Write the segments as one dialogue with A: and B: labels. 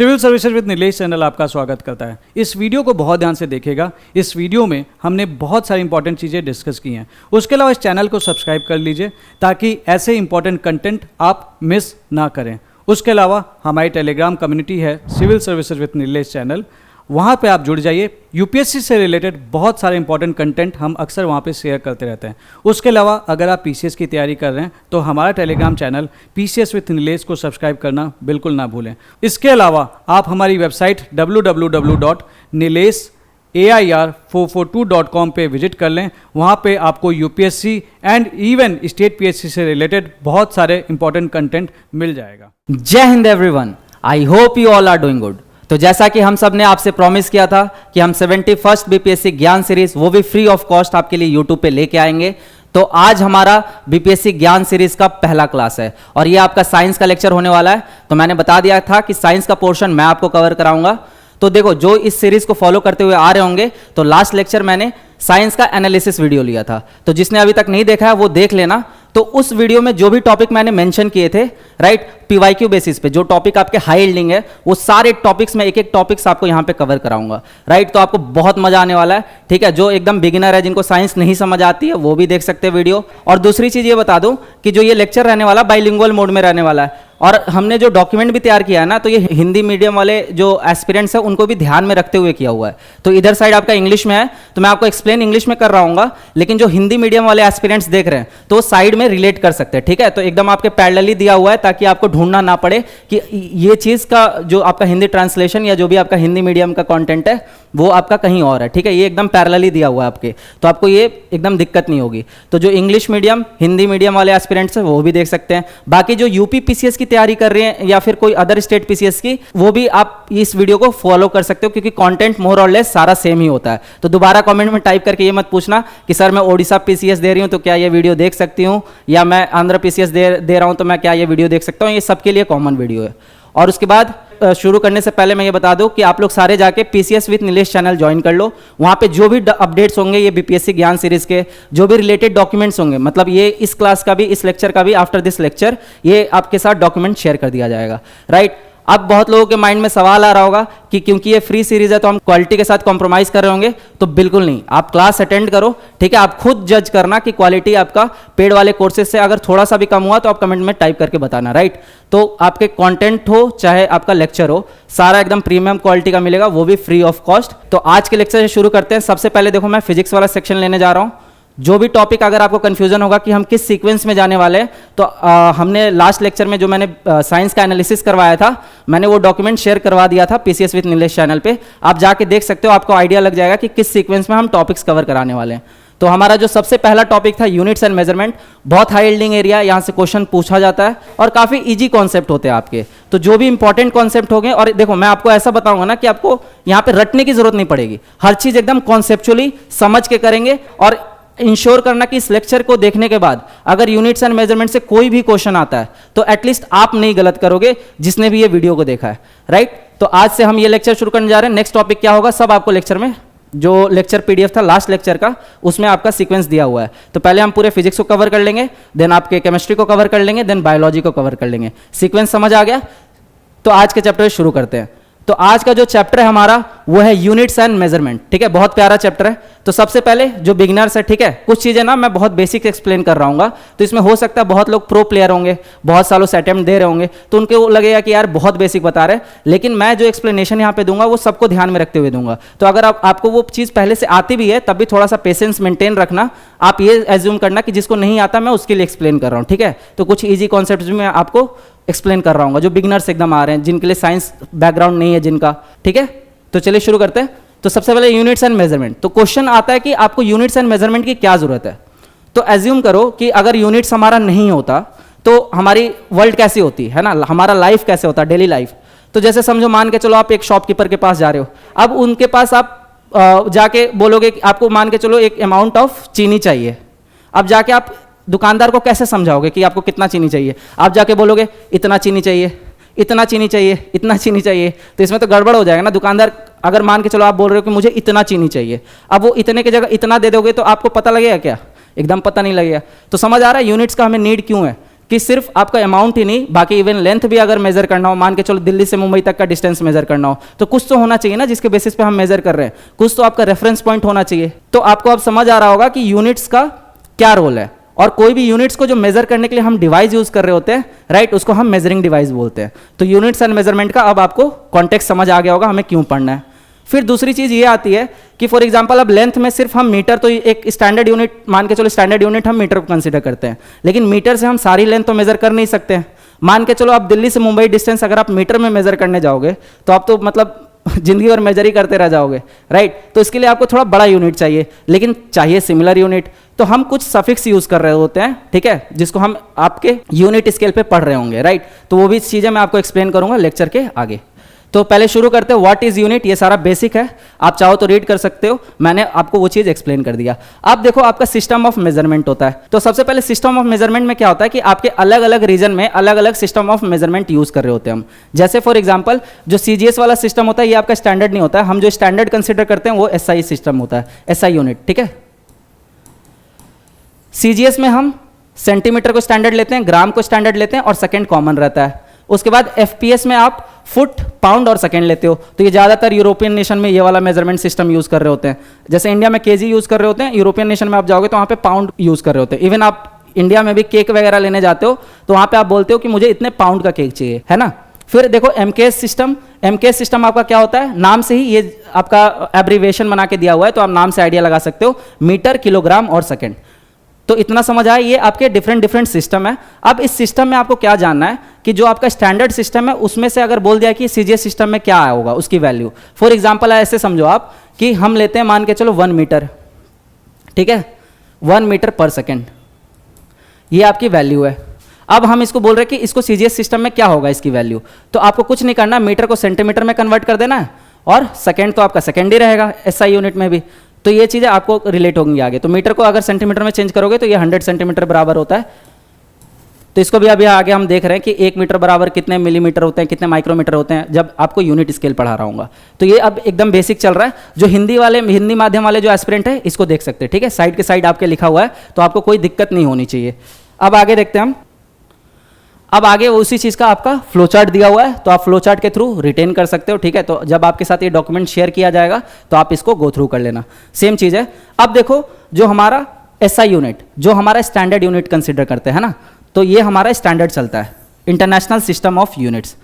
A: Civil services with Nilesh channel आपका स्वागत करता है। इस वीडियो को बहुत ध्यान से देखिएगा। इस वीडियो में हमने बहुत सारी इंपॉर्टेंट चीज़ें डिस्कस की हैं। उसके अलावा इस चैनल को सब्सक्राइब कर लीजिए ताकि ऐसे इंपॉर्टेंट कंटेंट आप मिस ना करें। उसके अलावा हमारी टेलीग्राम कम्युनिटी है civil services with Nilesh channel, वहाँ पे आप जुड़ जाइए। यूपीएससी से रिलेटेड बहुत सारे इंपॉर्टेंट कंटेंट हम अक्सर वहाँ पे शेयर करते रहते हैं। उसके अलावा अगर आप पीसीएस की तैयारी कर रहे हैं तो हमारा Telegram channel PCS with Nilesh को सब्सक्राइब करना बिल्कुल ना भूलें। इसके अलावा आप हमारी वेबसाइट www.nilesair442.com पे विजिट कर लें। वहाँ पे आपको UPSC and even state PSC से रिलेटेड बहुत सारे इंपॉर्टेंट कंटेंट मिल जाएगा।
B: जय हिंद everyone, I hope you all are doing good. तो जैसा कि हम सब ने आपसे प्रॉमिस किया था कि हम 71st बीपीएससी ज्ञान सीरीज वो भी फ्री ऑफ कॉस्ट आपके लिए यूट्यूब पे लेके आएंगे। तो आज हमारा बीपीएससी ज्ञान सीरीज का पहला क्लास है और ये आपका साइंस का लेक्चर होने वाला है। तो मैंने बता दिया था कि साइंस का पोर्शन मैं आपको कवर कराऊंगा। तो देखो, जो इस सीरीज को फॉलो करते हुए आ रहे होंगे तो लास्ट लेक्चर मैंने साइंस का एनालिसिस वीडियो लिया था, तो जिसने अभी तक नहीं देखा है वो देख लेना। तो उस वीडियो में जो भी टॉपिक मैंने मेंशन किए थे, राइट, पीवाईक्यू बेसिस पे जो टॉपिक आपके हाई यील्डिंग है, वो सारे टॉपिक्स में एक एक टॉपिक्स आपको यहाँ पे कवर कराऊंगा, राइट। तो आपको बहुत मजा आने वाला है, ठीक है। जो एकदम बिगिनर है, जिनको साइंस नहीं समझ आती है, वो भी देख सकते हैं वीडियो। और दूसरी चीज ये बता दूं कि जो ये लेक्चर रहने वाला बाइलिंगुअल मोड में रहने वाला है, और हमने जो डॉक्यूमेंट भी तैयार किया है ना, तो ये हिंदी मीडियम वाले जो एस्पिरेंट्स है उनको भी ध्यान में रखते हुए किया हुआ है। तो इधर साइड आपका इंग्लिश में है, तो मैं आपको एक्सप्लेन इंग्लिश में कर रहा हूँ, लेकिन जो हिंदी मीडियम वाले एस्पिरेंट्स देख रहे हैं तो वो साइड में रिलेट कर सकते हैं, ठीक है। तो एकदम आपके पैरेलली दिया हुआ है ताकि आपको ढूंढना ना पड़े कि ये चीज का जो आपका हिंदी ट्रांसलेशन या जो भी आपका हिंदी मीडियम का कंटेंट है वो आपका कहीं और है, ठीक है। ये एकदम पैरेलली दिया हुआ है आपके, तो आपको ये एकदम दिक्कत नहीं होगी। तो जो इंग्लिश मीडियम हिंदी मीडियम वाले एस्पिरेंट्स हैं वो भी देख सकते हैं। बाकी जो यूपी पीसीएस की तैयारी कर रहे हैं या फिर कोई अदर स्टेट पीसीएस की, वो भी आप इस वीडियो को फॉलो कर सकते हो क्योंकि कंटेंट मोर और लेस सारा सेम ही होता है। तो दोबारा कमेंट में टाइप करके ये मत पूछना कि सर मैं ओडिशा पीसीएस दे रही हूं तो क्या ये वीडियो देख सकती हूं, या मैं आंध्र पीसीएस दे रहा हूं तो मैं क्या ये वीडियो देख सकता हूं। ये सबके लिए कॉमन वीडियो है। और उसके बाद शुरू करने से पहले मैं ये बता दूं कि आप लोग सारे जाके PCS with Nilesh channel join कर लो। वहां पे जो भी अपडेट्स होंगे ये बीपीएससी ज्ञान सीरीज के, जो भी रिलेटेड डॉक्यूमेंट्स होंगे, मतलब ये इस क्लास का भी, इस लेक्चर का भी, आफ्टर दिस लेक्चर ये आपके साथ डॉक्यूमेंट शेयर कर दिया जाएगा, राइट। अब बहुत लोगों के माइंड में सवाल आ रहा होगा कि क्योंकि ये फ्री सीरीज है तो हम क्वालिटी के साथ कॉम्प्रोमाइज कर रहे होंगे। तो बिल्कुल नहीं, आप क्लास अटेंड करो, ठीक है। आप खुद जज करना कि क्वालिटी आपका पेड वाले कोर्सेज से अगर थोड़ा सा भी कम हुआ तो आप कमेंट में टाइप करके बताना, राइट। तो आपके कंटेंट हो चाहे आपका लेक्चर हो, सारा एकदम प्रीमियम क्वालिटी का मिलेगा, वो भी फ्री ऑफ कॉस्ट। तो आज के लेक्चर से शुरू करते हैं। सबसे पहले देखो, मैं फिजिक्स वाला सेक्शन लेने जा रहा हूँ। जो भी टॉपिक अगर आपको कंफ्यूजन होगा कि हम किस सीक्वेंस में जाने वाले हैं, तो हमने लास्ट लेक्चर में जो मैंने साइंस का एनालिसिस करवाया था, मैंने वो डॉक्यूमेंट शेयर करवा दिया था पीसीएस विद नीलेश चैनल पे। आप जाके देख सकते हो, आपको आइडिया लग जाएगा कि किस सीक्वेंस में हम टॉपिक्स कवर कराने वाले हैं। तो हमारा जो सबसे पहला टॉपिक था यूनिट्स एंड मेजरमेंट, बहुत हाई यील्डिंग एरिया, यहाँ से क्वेश्चन पूछा जाता है और काफ़ी इजी कॉन्सेप्ट होते हैं आपके। तो जो भी इंपॉर्टेंट कॉन्सेप्ट होंगे, और देखो मैं आपको ऐसा बताऊंगा ना कि आपको यहाँ पे रटने की जरूरत नहीं पड़ेगी, हर चीज़ एकदम कॉन्सेप्चुअली समझ के करेंगे। और इंश्योर करना कि इस लेक्चर को देखने के बाद अगर यूनिट्स एंड मेजरमेंट से कोई भी क्वेश्चन आता है तो एटलीस्ट आप नहीं गलत करोगे जिसने भी ये वीडियो को देखा है, राइट। तो आज से हम ये लेक्चर शुरू करने जा रहे हैं। नेक्स्ट टॉपिक क्या होगा सब आपको लेक्चर में, जो लेक्चर पीडीएफ था लास्ट लेक्चर का, उसमें आपका सीक्वेंस दिया हुआ है। तो पहले हम पूरे फिजिक्स को कवर कर लेंगे, देन आपके केमिस्ट्री को कवर कर लेंगे, देन बायोलॉजी को कवर कर लेंगे। सीक्वेंस समझ आ गया? तो आज के चैप्टर शुरू करते हैं। तो आज का जो चैप्टर है हमारा वो है यूनिट्स एंड मेजरमेंट, ठीक है। बहुत प्यारा चैप्टर है। तो सबसे पहले जो बिगिनर्स है, ठीक है, कुछ चीजें ना मैं बहुत बेसिक एक्सप्लेन कर रहा हूँ, तो इसमें हो सकता है बहुत लोग प्रो प्लेयर होंगे, बहुत सालों से अटेम्प्ट दे रहे होंगे, तो उनको लगेगा कि यार बहुत बेसिक बता रहे हैं, लेकिन मैं जो एक्सप्लेनेशन यहाँ पे दूंगा वो सबको ध्यान में रखते हुए दूंगा। तो अगर आपको वो चीज़ पहले से आती भी है तब भी थोड़ा सा पेशेंस मेंटेन रखना। आप ये एज्यूम करना कि जिसको नहीं आता मैं उसके लिए एक्सप्लेन कर रहा हूँ, ठीक है। तो कुछ ईजी कॉन्सेप्ट भी मैं आपको एक्सप्लेन कर रहा हूँ, जो बिगिनर्स एकदम आ रहे हैं, जिनके लिए साइंस बैकग्राउंड नहीं है जिनका, ठीक है। तो चलिए शुरू करते हैं। तो सबसे पहले यूनिट्स एंड मेजरमेंट। तो क्वेश्चन आता है कि आपको यूनिट्स एंड मेजरमेंट की क्या जरूरत है। तो एज्यूम करो कि अगर यूनिट्स हमारा नहीं होता तो हमारी वर्ल्ड कैसी होती है ना, हमारा लाइफ कैसे होता, डेली लाइफ। तो जैसे समझो, मान के चलो आप एक शॉपकीपर के पास जा रहे हो, अब उनके पास आप जाके बोलोगे कि आपको मान के चलो एक अमाउंट ऑफ चीनी चाहिए। अब जाके आप दुकानदार को कैसे समझाओगे कि आपको कितना चीनी चाहिए? आप जाके बोलोगे इतना चीनी चाहिए, इतना चीनी चाहिए, इतना चीनी चाहिए, तो इसमें तो गड़बड़ हो जाएगा ना। दुकानदार अगर मान के चलो आप बोल रहे हो कि मुझे इतना चीनी चाहिए, अब वो इतने की जगह इतना दे दोगे तो आपको पता लगेगा क्या? एकदम पता नहीं लगेगा। तो समझ आ रहा है यूनिट्स का हमें नीड क्यों है? कि सिर्फ आपका अमाउंट ही नहीं, बाकी इवन लेंथ भी अगर मेजर करना हो, मान के चलो दिल्ली से मुंबई तक का डिस्टेंस मेजर करना हो, तो कुछ तो होना चाहिए ना जिसके बेसिस पे हम मेजर कर रहे हैं, कुछ तो आपका रेफरेंस पॉइंट होना चाहिए। तो आपको अब समझ आ रहा होगा कि यूनिट्स का क्या रोल है, और कोई भी यूनिट्स को जो मेजर करने के लिए हम डिवाइस यूज कर रहे होते हैं, राइट, उसको हम मेजरिंग डिवाइस बोलते हैं। तो यूनिट्स एंड मेजरमेंट का अब आपको कॉन्टेक्स्ट समझ आ गया होगा हमें क्यों पढ़ना है। फिर दूसरी चीज ये आती है कि फॉर एग्जांपल अब लेंथ में सिर्फ हम मीटर, तो एक स्टैंडर्ड यूनिट मान के चलो, स्टैंडर्ड यूनिट हम मीटर को कंसीडर करते हैं, लेकिन मीटर से हम सारी लेंथ तो मेजर कर नहीं सकते हैं। मान के चलो आप दिल्ली से मुंबई डिस्टेंस अगर आप मीटर में मेजर करने जाओगे तो आप तो मतलब जिंदगी भर मेजर ही करते रह जाओगे, राइट। तो इसके लिए आपको थोड़ा बड़ा यूनिट चाहिए, लेकिन चाहिए सिमिलर यूनिट, तो हम कुछ सफिक्स यूज कर रहे होते हैं, ठीक है, जिसको हम आपके यूनिट स्केल पे पढ़ रहे होंगे, राइट। तो वो भी चीजें मैं आपको एक्सप्लेन करूंगा लेक्चर के आगे। तो पहले शुरू करते हैं, व्हाट इज यूनिट, ये सारा बेसिक है, आप चाहो तो रीड कर सकते हो, मैंने आपको वो चीज एक्सप्लेन कर दिया। अब देखो आपका सिस्टम ऑफ मेजरमेंट होता है। तो सबसे पहले सिस्टम ऑफ मेजरमेंट में क्या होता है कि आपके अलग अलग रीजन में अलग अलग सिस्टम ऑफ मेजरमेंट यूज कर रहे होते हैं हम। जैसे फॉर एग्जांपल जो सीजीएस वाला सिस्टम होता है ये आपका स्टैंडर्ड नहीं होता है, हम जो स्टैंडर्ड कंसिडर करते हैं वो एसआई सिस्टम होता है, एसआई यूनिट, ठीक है। सीजीएस में हम सेंटीमीटर को स्टैंडर्ड लेते हैं, ग्राम को स्टैंडर्ड लेते हैं और सेकंड कॉमन रहता है। उसके बाद एफपीएस में आप फुट, पाउंड और सेकंड लेते हो। तो ये ज्यादातर यूरोपियन नेशन में ये वाला मेजरमेंट सिस्टम यूज कर रहे होते हैं। जैसे इंडिया में केजी यूज कर रहे होते हैं, यूरोपियन नेशन में आप जाओगे तो वहां पे पाउंड यूज कर रहे होते हैं। इवन आप इंडिया में भी केक वगैरह लेने जाते हो तो वहां पे आप बोलते हो कि मुझे इतने पाउंड का केक चाहिए, है ना। फिर देखो एमकेएस सिस्टम, एमकेएस सिस्टम आपका क्या होता है, नाम से ही ये आपका एब्रीविएशन बना के दिया हुआ है, तो आप नाम से आइडिया लगा सकते हो, मीटर, किलोग्राम और सेकंड। तो इतना समझ आया, ये आपके डिफरेंट डिफरेंट सिस्टम है। अब इस सिस्टम में आपको क्या जानना है कि जो आपका स्टैंडर्ड सिस्टम है उसमें से अगर बोल दिया कि सीजीएस सिस्टम में क्या होगा उसकी वैल्यू, फॉर एग्जांपल ऐसे समझो आप कि हम लेते हैं मान के चलो 1 मीटर, ठीक है, 1 मीटर पर सेकेंड, ये आपकी वैल्यू है। अब हम इसको बोल रहे हैं कि इसको सीजीएस सिस्टम में क्या होगा इसकी वैल्यू, तो आपको कुछ नहीं करना, मीटर को सेंटीमीटर में कन्वर्ट कर देना है और सेकेंड तो आपका सेकेंड ही रहेगा एसआई यूनिट में भी। तो ये चीज़ें आपको रिलेट होंगी आगे। तो मीटर को अगर सेंटीमीटर में चेंज करोगे तो ये 100 सेंटीमीटर बराबर होता है। तो इसको भी अभी आगे हम देख रहे हैं कि 1 मीटर बराबर कितने मिलीमीटर होते हैं, कितने माइक्रोमीटर होते हैं, जब आपको यूनिट स्केल पढ़ा रहा हूँगा। तो ये अब एकदम बेसिक चल रहा है। जो हिंदी माध्यम वाले जो एस्पिरेंट है इसको देख सकते हैं, ठीक है, साइड के साइड आपके लिखा हुआ है, तो आपको कोई दिक्कत नहीं होनी चाहिए। अब आगे देखते हैं हम। अब आगे उसी चीज़ का आपका फ्लो चार्ट दिया हुआ है, तो आप फ्लो चार्ट के थ्रू रिटेन कर सकते हो, ठीक है। तो जब आपके साथ ये डॉक्यूमेंट शेयर किया जाएगा तो आप इसको गो थ्रू कर लेना, सेम चीज़ है। अब देखो जो हमारा एसआई यूनिट, जो हमारा स्टैंडर्ड यूनिट कंसिडर करते हैं ना, तो ये हमारा स्टैंडर्ड चलता है, इंटरनेशनल सिस्टम ऑफ यूनिट्स।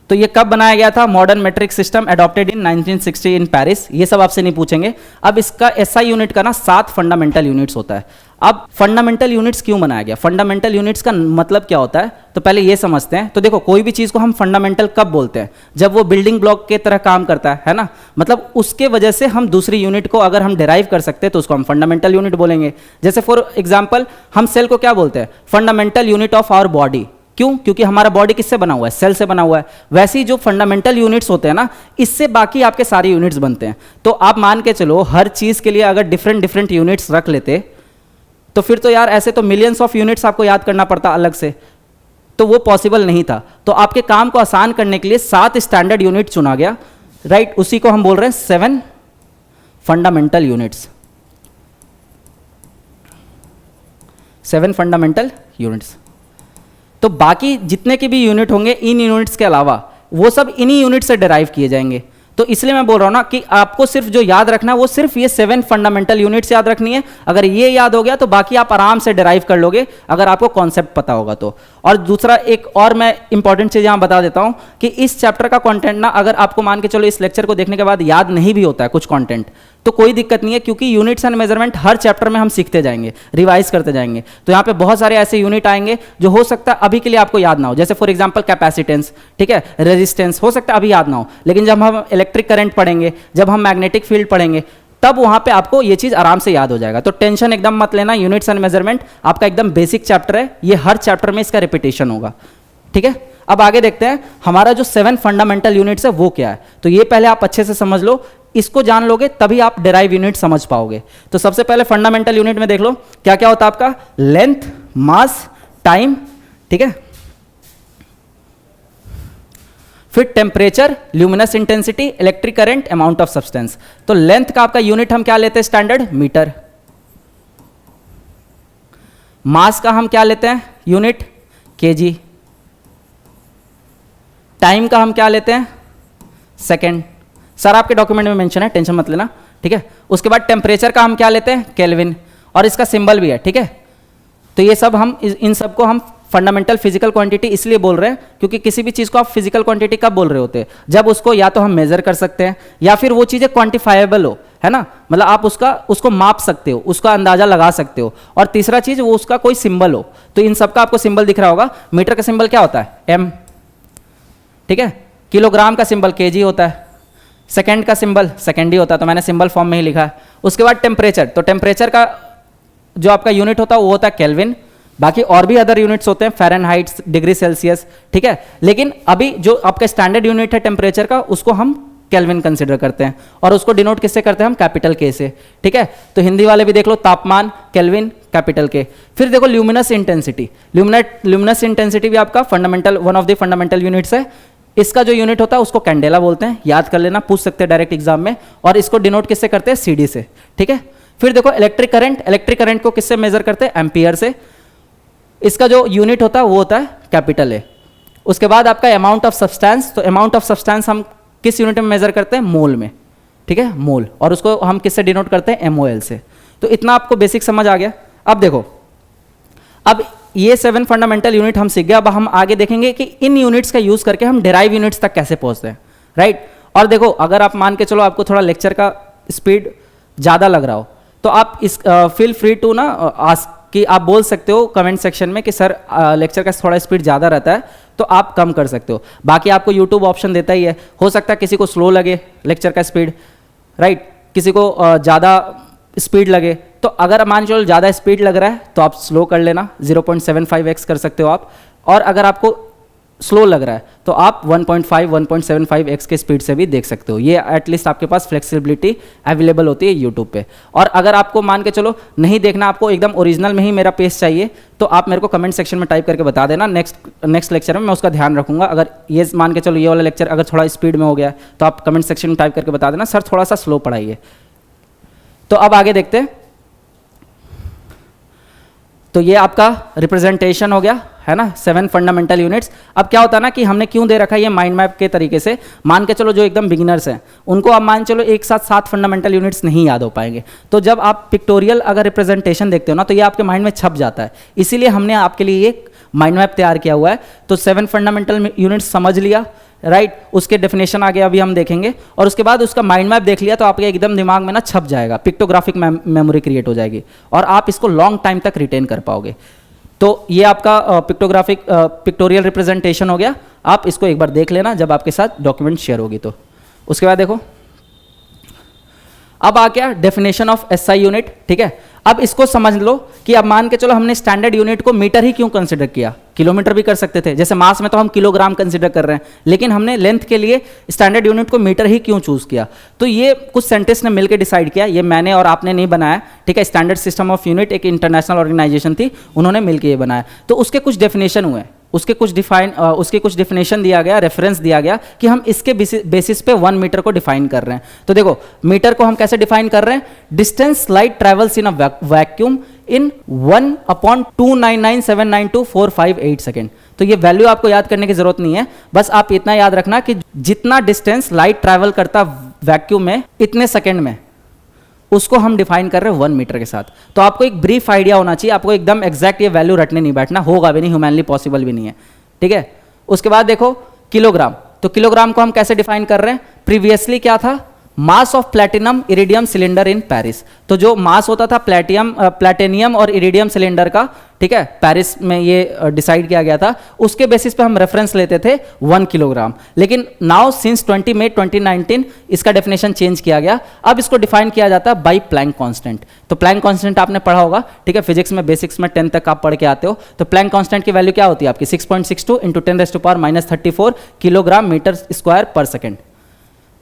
B: तो ये कब बनाया गया था, modern metric system adopted in 1960 in Paris. ये सब आपसे नहीं पूछेंगे। अब इसका एसआई यूनिट का ना 7 फंडामेंटल यूनिट्स होता है। अब फंडामेंटल यूनिट्स क्यों बनाया गया, फंडामेंटल यूनिट्स का मतलब क्या होता है, तो पहले ये समझते हैं। तो देखो कोई भी चीज़ को हम फंडामेंटल कब बोलते हैं, जब वो बिल्डिंग ब्लॉक के तरह काम करता है ना, मतलब उसके वजह से हम दूसरी यूनिट को अगर हम डिराइव कर सकते हैं तो उसको हम फंडामेंटल यूनिट बोलेंगे। जैसे फॉर एग्जाम्पल हम सेल को क्या बोलते हैं, fundamental unit of our body. क्यों, क्योंकि हमारा बॉडी किससे बना हुआ है, सेल से बना हुआ है। वैसे ही जो फंडामेंटल यूनिट्स होते हैं ना, इससे बाकी आपके सारे यूनिट्स बनते हैं। तो आप मान के चलो हर चीज़ के लिए अगर डिफरेंट डिफरेंट यूनिट्स रख लेते तो फिर तो यार ऐसे तो मिलियंस ऑफ यूनिट्स आपको याद करना पड़ता अलग से, तो वो पॉसिबल नहीं था। तो आपके काम को आसान करने के लिए 7 स्टैंडर्ड यूनिट चुना गया, राइट। उसी को हम बोल रहे हैं 7 फंडामेंटल यूनिट्स, 7 फंडामेंटल यूनिट्स। तो बाकी जितने के भी यूनिट होंगे इन यूनिट्स के अलावा वो सब इन्हीं यूनिट से डिराइव किए जाएंगे। तो इसलिए मैं बोल रहा हूं ना कि आपको सिर्फ जो याद रखना है वो सिर्फ ये 7 फंडामेंटल यूनिट्स याद रखनी है। अगर ये याद हो गया तो बाकी आप आराम से डिराइव कर लोगे, अगर आपको कॉन्सेप्ट पता होगा तो। और दूसरा एक और मैं इंपॉर्टेंट चीज यहां बता देता हूं कि इस चैप्टर का कंटेंट ना, अगर आपको मान के चलो इस लेक्चर को देखने के बाद याद नहीं भी होता है कुछ कंटेंट, तो कोई दिक्कत नहीं है, क्योंकि units and measurement her chapter में हम सीखते जाएंगे, रिवाइज करते जाएंगे। तो यहाँ पे बहुत सारे ऐसे यूनिट आएंगे जो हो सकता है अभी के लिए आपको याद ना हो। जैसे फॉर एग्जांपल कैपेसिटेंस, ठीक है, रेजिस्टेंस, हो सकता है अभी याद ना हो, लेकिन जब हम इलेक्ट्रिक करंट पढ़ेंगे, जब हम मैग्नेटिक फील्ड पढ़ेंगे, तब वहां पे आपको ये चीज आराम से याद हो जाएगा। तो टेंशन एकदम मत लेना, यूनिट्स एंड मेजरमेंट आपका एकदम बेसिक चैप्टर है, ये हर चैप्टर में इसका रिपीटेशन होगा, ठीक है। अब आगे देखते हैं हमारा जो 7 फंडामेंटल यूनिट्स है वो क्या है। तो ये पहले आप अच्छे से समझ लो, इसको जान लोगे तभी आप डिराइव यूनिट समझ पाओगे। तो सबसे पहले फंडामेंटल यूनिट में देख लो क्या क्या होता है आपका, लेंथ, मास, टाइम, ठीक है, फिर temperature, luminous intensity, electric current, amount of substance. तो लेंथ का आपका यूनिट हम क्या लेते हैं, स्टैंडर्ड मीटर। मास का हम क्या लेते हैं यूनिट, केजी, टाइम का हम क्या लेते हैं, सेकेंड, सर आपके डॉक्यूमेंट में मेंशन है, टेंशन मत लेना, ठीक है। उसके बाद टेम्परेचर का हम क्या लेते हैं, केल्विन, और इसका सिंबल भी है, ठीक है। तो ये सब हम इन सबको हम फंडामेंटल फिजिकल क्वांटिटी इसलिए बोल रहे हैं क्योंकि किसी भी चीज़ को आप फिजिकल क्वांटिटी कब बोल रहे होते हैं, जब उसको या तो हम मेजर कर सकते हैं या फिर वो चीज़ें क्वांटिफाइबल हो, है ना, मतलब आप उसको माप सकते हो, उसका अंदाजा लगा सकते हो, और तीसरा चीज़ वो उसका कोई सिंबल हो। तो इन सबका आपको सिंबल दिख रहा होगा। मीटर का सिंबल क्या होता है, एम, ठीक है। किलोग्राम का सिंबल केजी होता है, सेकेंड का सिंबल सेकेंड ही होता है, तो मैंने सिंबल फॉर्म में ही लिखा है। उसके बाद टेम्परेचर, तो टेम्परेचर का जो आपका यूनिट होता है वो होता है केल्विन, बाकी और भी अदर यूनिट्स होते हैं, फ़ारेनहाइट, डिग्री सेल्सियस, ठीक है। लेकिन अभी जो आपका स्टैंडर्ड यूनिट है टेम्परेचर का, उसको हम केल्विन कंसिडर करते हैं, और उसको डिनोट किससे करते हैं हम, कैपिटल के से, ठीक है। तो हिंदी वाले भी देख लो, तापमान केल्विन कैपिटल के। फिर देखो ल्यूमिनस इंटेंसिटी, ल्यूमिनस इंटेंसिटी भी आपका fundamental, one of the fundamental units है। इसका जो यूनिट होता है उसको कैंडेला बोलते हैं, याद कर लेना, पूछ सकते हैं डायरेक्ट एग्जाम में, और इसको डिनोट किससे करते हैं, सीडी से, ठीक है। फिर देखो इलेक्ट्रिक करंट को किससे मेजर करते हैं, एम्पियर से। इसका जो यूनिट होता है वो होता है कैपिटल ए। उसके बाद आपका अमाउंट ऑफ सब्सटेंस, तो अमाउंट ऑफ सब्सटेंस हम किस यूनिट में मेजर करते हैं, मोल में, ठीक है, मोल, और उसको हम किससे डिनोट करते हैं, MOL से। तो इतना आपको बेसिक समझ आ गया। अब देखो, अब ये 7 फंडामेंटल यूनिट हम सीख गए। अब हम आगे देखेंगे कि इन यूनिट्स का यूज करके हम डेराइव यूनिट्स तक कैसे पहुंचते हैं, राइट। और देखो, अगर आप मान के चलो आपको थोड़ा लेक्चर का स्पीड ज़्यादा लग रहा हो, तो आप इस फील फ्री टू ना आस्क, कि आप बोल सकते हो कमेंट सेक्शन में कि सर लेक्चर का थोड़ा स्पीड ज़्यादा रहता है, तो आप कम कर सकते हो। बाकी आपको यूट्यूब ऑप्शन देता ही है, हो सकता है किसी को स्लो लगे लेक्चर का स्पीड, राइट, किसी को ज़्यादा स्पीड लगे। तो अगर मान चलो ज़्यादा स्पीड लग रहा है तो आप स्लो कर लेना, 0.75x कर सकते हो आप, और अगर आपको स्लो लग रहा है तो आप 1.75x के स्पीड से भी देख सकते हो। ये एटलीस्ट आपके पास फ्लेक्सिबिलिटी अवेलेबल होती है यूट्यूब पे। और अगर आपको मान के चलो नहीं देखना, आपको एकदम ओरिजिनल में ही मेरा पेज चाहिए, तो आप मेरे को कमेंट सेक्शन में टाइप करके बता देना, नेक्स्ट लेक्चर में मैं उसका ध्यान रखूंगा। अगर ये मान के चलो ये वाला लेक्चर अगर थोड़ा स्पीड में हो गया तो आप कमेंट सेक्शन में टाइप करके बता देना, सर थोड़ा सा स्लो पढ़ाइए। तो अब आगे देखते हैं। तो ये आपका रिप्रेजेंटेशन हो गया, है ना, 7 फंडामेंटल यूनिट्स। अब क्या होता है ना कि हमने क्यों दे रखा है ये माइंड मैप के तरीके से, मान के चलो जो एकदम बिगिनर्स हैं उनको अब मान चलो एक साथ 7 फंडामेंटल यूनिट्स नहीं याद हो पाएंगे, तो जब आप पिक्टोरियल अगर रिप्रेजेंटेशन देखते हो ना तो ये आपके माइंड में छप जाता है। इसीलिए हमने आपके लिए एक माइंड मैप तैयार किया हुआ है। तो 7 फंडामेंटल यूनिट्स समझ लिया, राइट, उसके डेफिनेशन आगे अभी हम देखेंगे, और उसके बाद उसका माइंड मैप देख लिया तो आपके एकदम दिमाग में ना छप जाएगा, पिक्टोग्राफिक मेमोरी क्रिएट हो जाएगी, और आप इसको लॉन्ग टाइम तक रिटेन कर पाओगे। तो ये आपका पिक्टोरियल रिप्रेजेंटेशन हो गया। आप इसको एक बार देख लेना जब आपके साथ डॉक्यूमेंट शेयर होगी तो। उसके बाद देखो, अब आ गया डेफिनेशन ऑफ SI यूनिट, ठीक है। अब इसको समझ लो कि अब मान के चलो हमने स्टैंडर्ड यूनिट को मीटर ही क्यों कंसिडर किया, किलोमीटर भी कर सकते थे, जैसे मास में तो हम किलोग्राम कंसिडर कर रहे हैं, लेकिन हमने लेंथ के लिए स्टैंडर्ड यूनिट को मीटर ही क्यों चूज किया। तो ये कुछ साइंटिस्ट ने मिलकर डिसाइड किया, ये मैंने और आपने नहीं बनाया, ठीक है। स्टैंडर्ड सिस्टम ऑफ यूनिट एक इंटरनेशनल ऑर्गेनाइजेशन थी, उन्होंने मिलकर ये बनाया। तो उसके कुछ डेफिनेशन हुए, उसके कुछ डिफिनेशन दिया गया, रेफरेंस दिया गया कि हम इसके बेसिस पे 1 मीटर को डिफाइन कर रहे हैं। तो देखो, मीटर को हम कैसे डिफाइन कर रहे हैं, distance light travels in a vacuum in 1/299,792,458 second. तो ये वैल्यू आपको याद करने की जरूरत नहीं है, बस आप इतना याद रखना कि जितना डिस्टेंस लाइट ट्रैवल करता वैक्यूम में इतने सेकेंड में, उसको हम डिफाइन कर रहे हैं 1 मीटर के साथ। तो आपको एक ब्रीफ आइडिया होना चाहिए, आपको एकदम एग्जैक्ट ये वैल्यू रटने नहीं बैठना, होगा भी नहीं, ह्यूमनली पॉसिबल भी नहीं है, ठीक है। उसके बाद देखो किलोग्राम, तो किलोग्राम को हम कैसे डिफाइन कर रहे हैं, प्रीवियसली क्या था, mass of platinum iridium cylinder in Paris. तो जो मास होता था प्लैटिनियम और इरिडियम सिलेंडर का, ठीक है, पेरिस में ये डिसाइड किया गया था, उसके बेसिस पे हम रेफरेंस लेते थे 1 किलोग्राम। लेकिन नाउ सिंस 20 मई 2019 इसका डेफिनेशन चेंज किया गया, अब इसको डिफाइन किया जाता है बाई प्लैंक कांस्टेंट। तो प्लैंक कांस्टेंट आपने पढ़ा होगा, ठीक है, फिजिक्स में बेसिक्स में 10 तक आप पढ़ के आते हो। तो प्लैंक कांस्टेंट की वैल्यू क्या होती है आपकी, 6.62 × 10⁻⁻34 किलोग्राम मीटर स्क्वायर पर सेकेंड।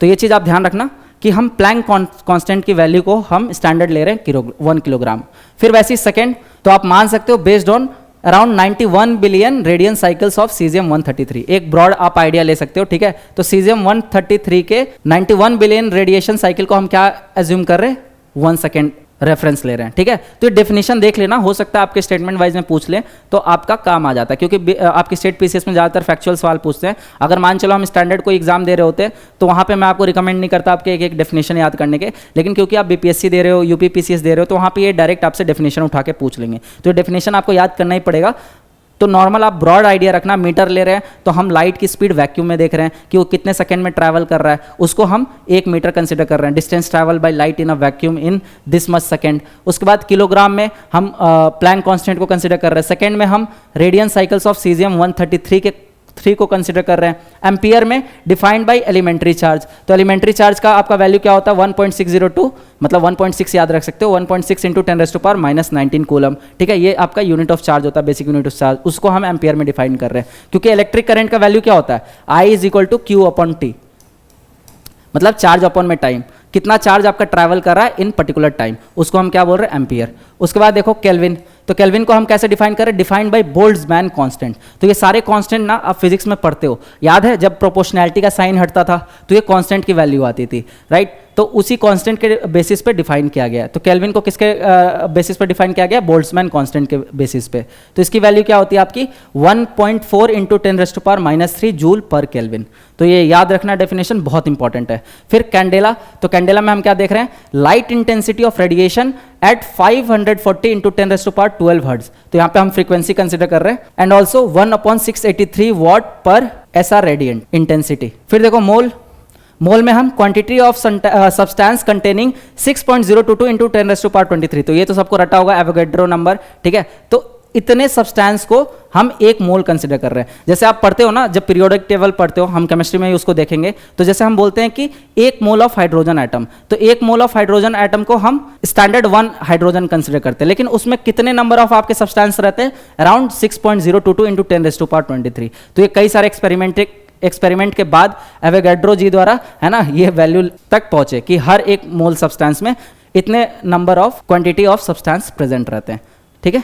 B: तो ये चीज़ आप ध्यान रखना कि हम प्लैंक कांस्टेंट की वैल्यू को हम स्टैंडर्ड ले रहे हैं 1 किलोग्राम। फिर वैसे ही सेकेंड, तो आप मान सकते हो based on around 91 billion radian cycles of caesium 133, एक ब्रॉड आप आइडिया ले सकते हो, ठीक है। तो सीजियम 133 के 91 बिलियन रेडिएशन साइकिल को हम क्या एज्यूम कर रहे हैं, 1 सेकेंड रेफरेंस ले रहे हैं, ठीक है। तो ये डेफिनेशन देख लेना, हो सकता है आपके स्टेटमेंट वाइज में पूछ लें तो आपका काम आ जाता है, क्योंकि आपके स्टेट पीसीएस में ज़्यादातर फैक्चुअल सवाल पूछते हैं। अगर मान चलो हम स्टैंडर्ड कोई एग्जाम दे रहे होते तो वहाँ पे मैं आपको रिकमेंड नहीं करता आपके एक एक डेफिनेशन याद करने के, लेकिन क्योंकि आप बीपीएससी दे रहे हो, यूपी पीसीएस दे रहे हो, तो वहाँ पे ये डायरेक्ट आपसे डेफिनेशन उठा के पूछ लेंगे। तो ये डेफिनेशन आपको याद करना ही पड़ेगा। तो नॉर्मल आप ब्रॉड आइडिया रखना, मीटर ले रहे हैं तो हम लाइट की स्पीड वैक्यूम में देख रहे हैं कि वो कितने सेकंड में ट्रैवल कर रहा है, उसको हम 1 मीटर कंसिडर कर रहे हैं, distance travel by light in a vacuum in this much second. उसके बाद किलोग्राम में हम प्लैंक कांस्टेंट को कंसिडर कर रहे हैं, सेकंड में हम रेडियन साइकिल्स ऑफ सीजियम 133 के 3 को कंसिडर कर रहे हैं। एम्पियर में डिफाइंड बाय एलिमेंट्री चार्ज, तो एलिमेंट्री चार्ज का आपका वैल्यू क्या होता है 1.602, मतलब 1.6 याद रख सकते हो, 1.6 इंटू 10⁻⁻19 कूलम, ठीक है। ये आपका यूनिट ऑफ चार्ज होता है, बेसिक यूनिट ऑफ चार्ज, उसको हम एम्पियर में डिफाइन कर रहे हैं। क्योंकि इलेक्ट्रिक करंट का वैल्यू क्या होता है, I is equal to Q upon T, मतलब चार्ज अपॉन में टाइम, कितना चार्ज आपका ट्रैवल कर रहा है इन पर्टिकुलर टाइम, उसको हम क्या बोल रहे हैं, एम्पियर। उसके बाद देखो केल्विन, तो केल्विन को हम कैसे डिफाइन करें, डिफाइंड बाय बोल्ट्जमैन कांस्टेंट। तो ये सारे कांस्टेंट ना आप फिजिक्स में पढ़ते हो, याद है जब प्रोपोर्शनैलिटी का साइन हटता था तो ये कांस्टेंट की वैल्यू आती थी, राइट। तो उसी कांस्टेंट के बेसिस पे डिफाइन किया गया है। तो केल्विन को किसके बेसिस पे डिफाइन किया गया, बोल्ट्जमैन कांस्टेंट के बेसिस पे। तो इसकी वैल्यू क्या होती है आपकी 1.4 इंटू 10⁻³ जूल पर केल्विन। तो ये याद रखना, डेफिनेशन बहुत इंपॉर्टेंट है। फिर कैंडेला, तो कैंडेला में हम क्या देख रहे हैं, light intensity of radiation at 540 into 10⁻12 hertz. तो यहाँ पे हम फ्रीक्वेंसी कंसिडर कर रहे हैं, and also 1/683 watt per SR radiant intensity. फिर देखो मोल, मोल में हम quantity of substance containing 6.022 into 10⁻23। तो ये तो सबको रटा होगा, एवोगैड्रो नंबर, ठीक है। तो इतने सब्सटेंस को हम 1 मोल कंसिडर कर रहे हैं। जैसे आप पढ़ते हो ना, जब पीरियोडिक टेबल पढ़ते हो, हम केमिस्ट्री में ही उसको देखेंगे, तो जैसे हम बोलते हैं कि 1 मोल ऑफ हाइड्रोजन एटम, तो 1 मोल ऑफ हाइड्रोजन एटम को हम स्टैंडर्ड 1 हाइड्रोजन कंसिडर करते हैं, लेकिन उसमें कितने नंबर ऑफ आपके सब्सटेंस रहते हैं, अराउंड 6.022 इंटू 10⁻23। तो ये कई सारे एक्सपेरिमेंट के बाद एवोगैड्रो जी द्वारा, है ना, ये वैल्यू तक पहुंचे कि हर 1 मोल सब्सटेंस में इतने number of quantity of substance present रहते हैं, ठीक है।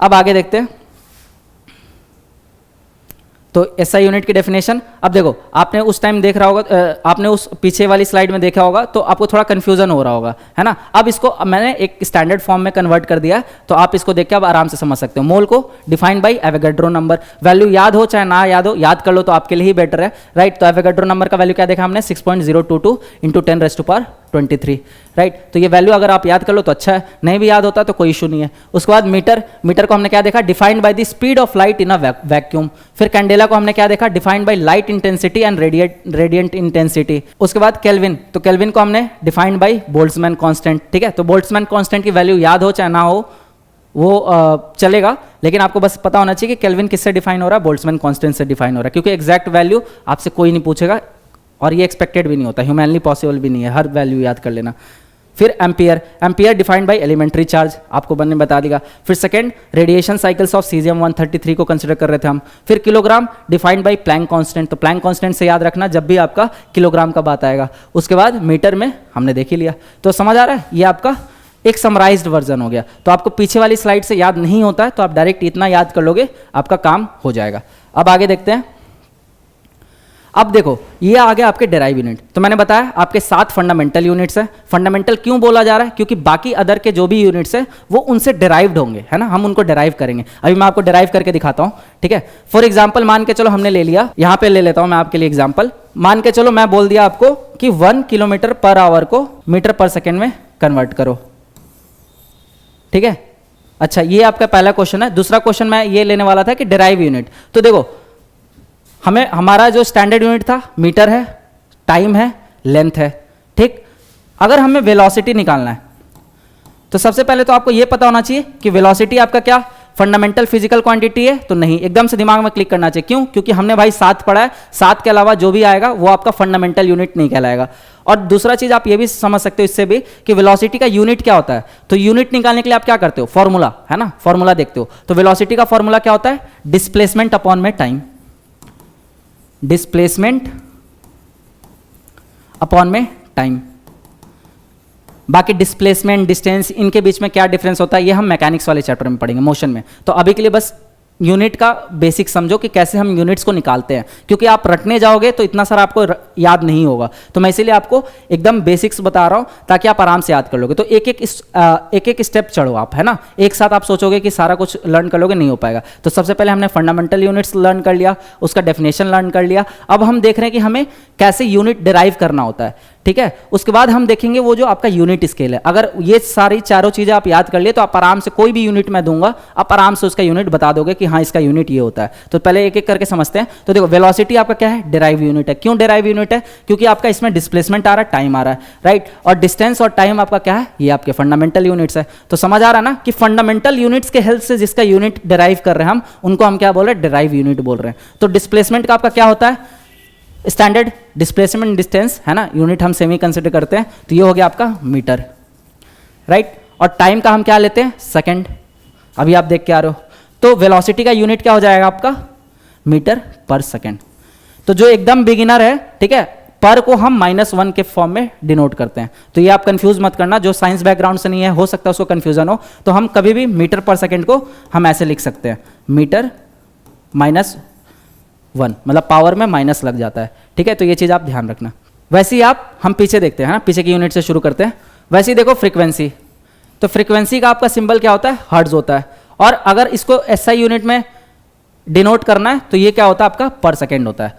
B: अब आगे देखते हैं, तो SI यूनिट की डेफिनेशन। अब देखो, आपने उस टाइम देख रहा होगा, आपने उस पीछे वाली स्लाइड में देखा होगा, तो आपको थोड़ा कंफ्यूजन हो रहा होगा, है ना। अब इसको मैंने एक स्टैंडर्ड फॉर्म में कन्वर्ट कर दिया, तो आप इसको देख के अब आराम से समझ सकते हो। मोल को defined by Avogadro number, value याद हो चाहे ना याद हो, याद कर लो तो आपके लिए ही बेटर है, राइट। तो एवोगैड्रो नंबर का वैल्यू क्या देखा हमने, 6.022 इंटू 10⁻23, राइट। तो ये वैल्यू अगर आप याद कर लो तो अच्छा है, नहीं भी याद होता तो कोई इशू नहीं है। उसके बाद मीटर, मीटर को हमने क्या देखा, defined by the speed of light in a vacuum. फिर कैंडेला को हमने क्या देखा, defined by light intensity and radiant intensity. उसके बाद केल्विन, तो केल्विन को हमने डिफाइंड बाय बोल्ट्जमैन कांस्टेंट, ठीक है। तो बोल्ट्जमैन कांस्टेंट की वैल्यू याद हो चाहे ना हो वो चलेगा, लेकिन आपको बस पता होना चाहिए कि केल्विन किससे डिफाइन हो रहा है, बोल्ट्जमैन कांस्टेंट से डिफाइन हो रहा है, क्योंकि एग्जैक्ट वैल्यू आपसे कोई नहीं पूछेगा और ये एक्सपेक्टेड भी नहीं होता, ह्यूमनली पॉसिबल भी नहीं है, हर वैल्यू याद कर लेना। फिर ampere, ampere defined by elementary charge, आपको बनने बता देगा। फिर second, radiation cycles of caesium 133 को कंसिडर कर रहे थे हम। फिर kilogram defined by Planck constant, तो प्लैंक कांस्टेंट से याद रखना जब भी आपका किलोग्राम का बात आएगा। उसके बाद मीटर में हमने देख ही लिया, तो समझ आ रहा है, ये आपका एक समराइज्ड वर्जन हो गया। तो आपको पीछे वाली स्लाइड से याद नहीं होता है तो आप डायरेक्ट इतना याद कर लोगे, आपका काम हो जाएगा। अब आगे देखते हैं। अब देखो, ये आ गया आपके डेराइव यूनिट। तो मैंने बताया आपके 7 फंडामेंटल यूनिट्स हैं। फंडामेंटल क्यों बोला जा रहा है, क्योंकि बाकी अदर के जो भी यूनिट्स हैं वो उनसे डेराइव्ड होंगे, है ना, हम उनको डेराइव करेंगे। अभी मैं आपको डेराइव करके दिखाता हूं, ठीक है। फॉर एग्जाम्पल मान के चलो हमने ले लिया, यहां पे ले लेता हूं मैं आपके लिए एग्जाम्पल। मान के चलो मैं बोल दिया आपको कि 1 किलोमीटर पर आवर को मीटर पर सेकेंड में कन्वर्ट करो, ठीक है। अच्छा, ये आपका पहला क्वेश्चन है। दूसरा क्वेश्चन मैं ये लेने वाला था कि डेराइव यूनिट। तो देखो, हमें हमारा जो स्टैंडर्ड यूनिट था मीटर है, टाइम है, लेंथ है, ठीक। अगर हमें वेलोसिटी निकालना है तो सबसे पहले तो आपको यह पता होना चाहिए कि वेलोसिटी आपका क्या फंडामेंटल फिजिकल क्वांटिटी है। तो नहीं, एकदम से दिमाग में क्लिक करना चाहिए। क्यों? क्योंकि हमने भाई 7 पढ़ा है, 7 के अलावा जो भी आएगा वो आपका फंडामेंटल यूनिट नहीं कहलाएगा। और दूसरा चीज आप ये भी समझ सकते हो इससे भी कि वेलोसिटी का यूनिट क्या होता है। तो यूनिट निकालने के लिए आप क्या करते हो, फॉर्मूला, है ना, फॉर्मूला देखते हो। तो वेलोसिटी का फॉर्मूला क्या होता है, डिस्प्लेसमेंट अपॉन में टाइम, डिस्प्लेसमेंट अपॉन में टाइम। बाकी डिस्प्लेसमेंट, डिस्टेंस, इनके बीच में क्या डिफरेंस होता है ये हम मैकेनिक्स वाले चैप्टर में पढ़ेंगे, मोशन में। तो अभी के लिए बस यूनिट का बेसिक समझो कि कैसे हम यूनिट्स को निकालते हैं, क्योंकि आप रटने जाओगे तो इतना सारा आपको याद नहीं होगा। तो मैं इसीलिए आपको एकदम बेसिक्स बता रहा हूं ताकि आप आराम से याद कर लोगे। तो एक एक स्टेप चढ़ो आप, है ना, एक साथ आप सोचोगे कि सारा कुछ लर्न कर लोगे, नहीं हो पाएगा। तो सबसे पहले हमने फंडामेंटल यूनिट्स लर्न कर लिया, उसका डेफिनेशन लर्न कर लिया। अब हम देख रहे हैं कि हमें कैसे यूनिट डिराइव करना होता है, ठीक है। उसके बाद हम देखेंगे वो जो आपका यूनिट स्केल है। अगर ये सारी चारों चीजें आप याद कर लिए तो आप आराम से कोई भी यूनिट मैं दूंगा, आप आराम से उसका यूनिट बता दोगे कि हाँ इसका यूनिट ये होता है। तो पहले एक एक करके समझते हैं। तो देखो वेलोसिटी आपका क्या है, डिराइव यूनिट है। क्यों डिराइव यूनिट है? क्योंकि आपका इसमें डिस्प्लेसमेंट आ रहा है, टाइम आ रहा है, राइट। और डिस्टेंस और टाइम आपका क्या है, ये आपके फंडामेंटल यूनिट्स है। तो समझ आ रहा है ना कि फंडामेंटल यूनिट्स के हेल्प से जिसका यूनिट डिराइव कर रहे हैं हम, उनको हम क्या बोल रहे हैं, डिराइव यूनिट बोल रहे हैं। तो डिस्प्लेसमेंट का आपका क्या होता है, स्टैंडर्ड डिस्प्लेसमेंट डिस्टेंस, है ना, यूनिट हम सेमी कंसिडर करते हैं। तो ये हो गया आपका मीटर, राइट। और टाइम का हम क्या लेते हैं, सेकंड। अभी आप देख के आ रहे हो। तो वेलोसिटी का यूनिट क्या हो जाएगा आपका, मीटर पर सेकंड। तो जो एकदम बिगिनर है, ठीक है, पर को हम -1 के फॉर्म में डिनोट करते हैं। तो ये आप कंफ्यूज मत करना, जो साइंस बैकग्राउंड से नहीं है, हो सकता है उसको कंफ्यूजन हो। तो हम कभी भी मीटर पर सेकंड को हम ऐसे लिख सकते हैं, मीटर -1, मतलब पावर में माइनस लग जाता है, ठीक है। तो ये चीज़ आप ध्यान रखना। वैसे ही हम पीछे देखते हैं, है ना, पीछे की यूनिट से शुरू करते हैं। वैसे ही देखो फ्रीक्वेंसी। तो फ्रीक्वेंसी का आपका सिंबल क्या होता है, हर्ट्ज होता है। और अगर इसको एसआई यूनिट में डिनोट करना है तो ये क्या होता है आपका, पर सेकेंड होता है।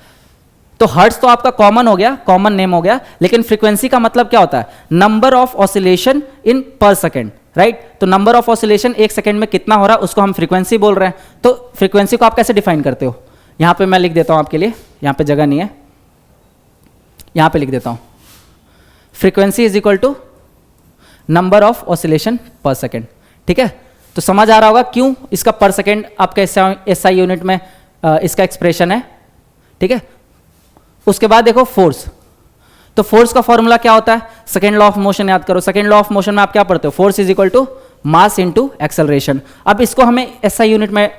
B: तो हर्ट्ज तो आपका कॉमन हो गया, कॉमन नेम हो गया। लेकिन फ्रीक्वेंसी का मतलब क्या होता है, नंबर ऑफ ऑसिलेशन इन पर सेकेंड, राइट। तो नंबर ऑफ ऑसिलेशन एक सेकेंड में कितना हो रहा है उसको हम फ्रीक्वेंसी बोल रहे हैं। तो फ्रीक्वेंसी को आप कैसे डिफाइन करते हो, यहां पे मैं लिख देता हूं आपके लिए, यहां पे जगह नहीं है, यहां पे लिख देता हूं, frequency is equal to number of oscillation per second, ठीक है। तो समझ आ रहा होगा क्यों इसका पर सेकेंड आपके एसआई यूनिट में इसका एक्सप्रेशन है, ठीक है। उसके बाद देखो फोर्स। तो फोर्स का फॉर्मूला क्या होता है, सेकेंड लॉ ऑफ मोशन याद करो। सेकेंड लॉ ऑफ मोशन में आप क्या पढ़ते हो, force is equal to mass into acceleration. अब इसको हमें एसआई यूनिट में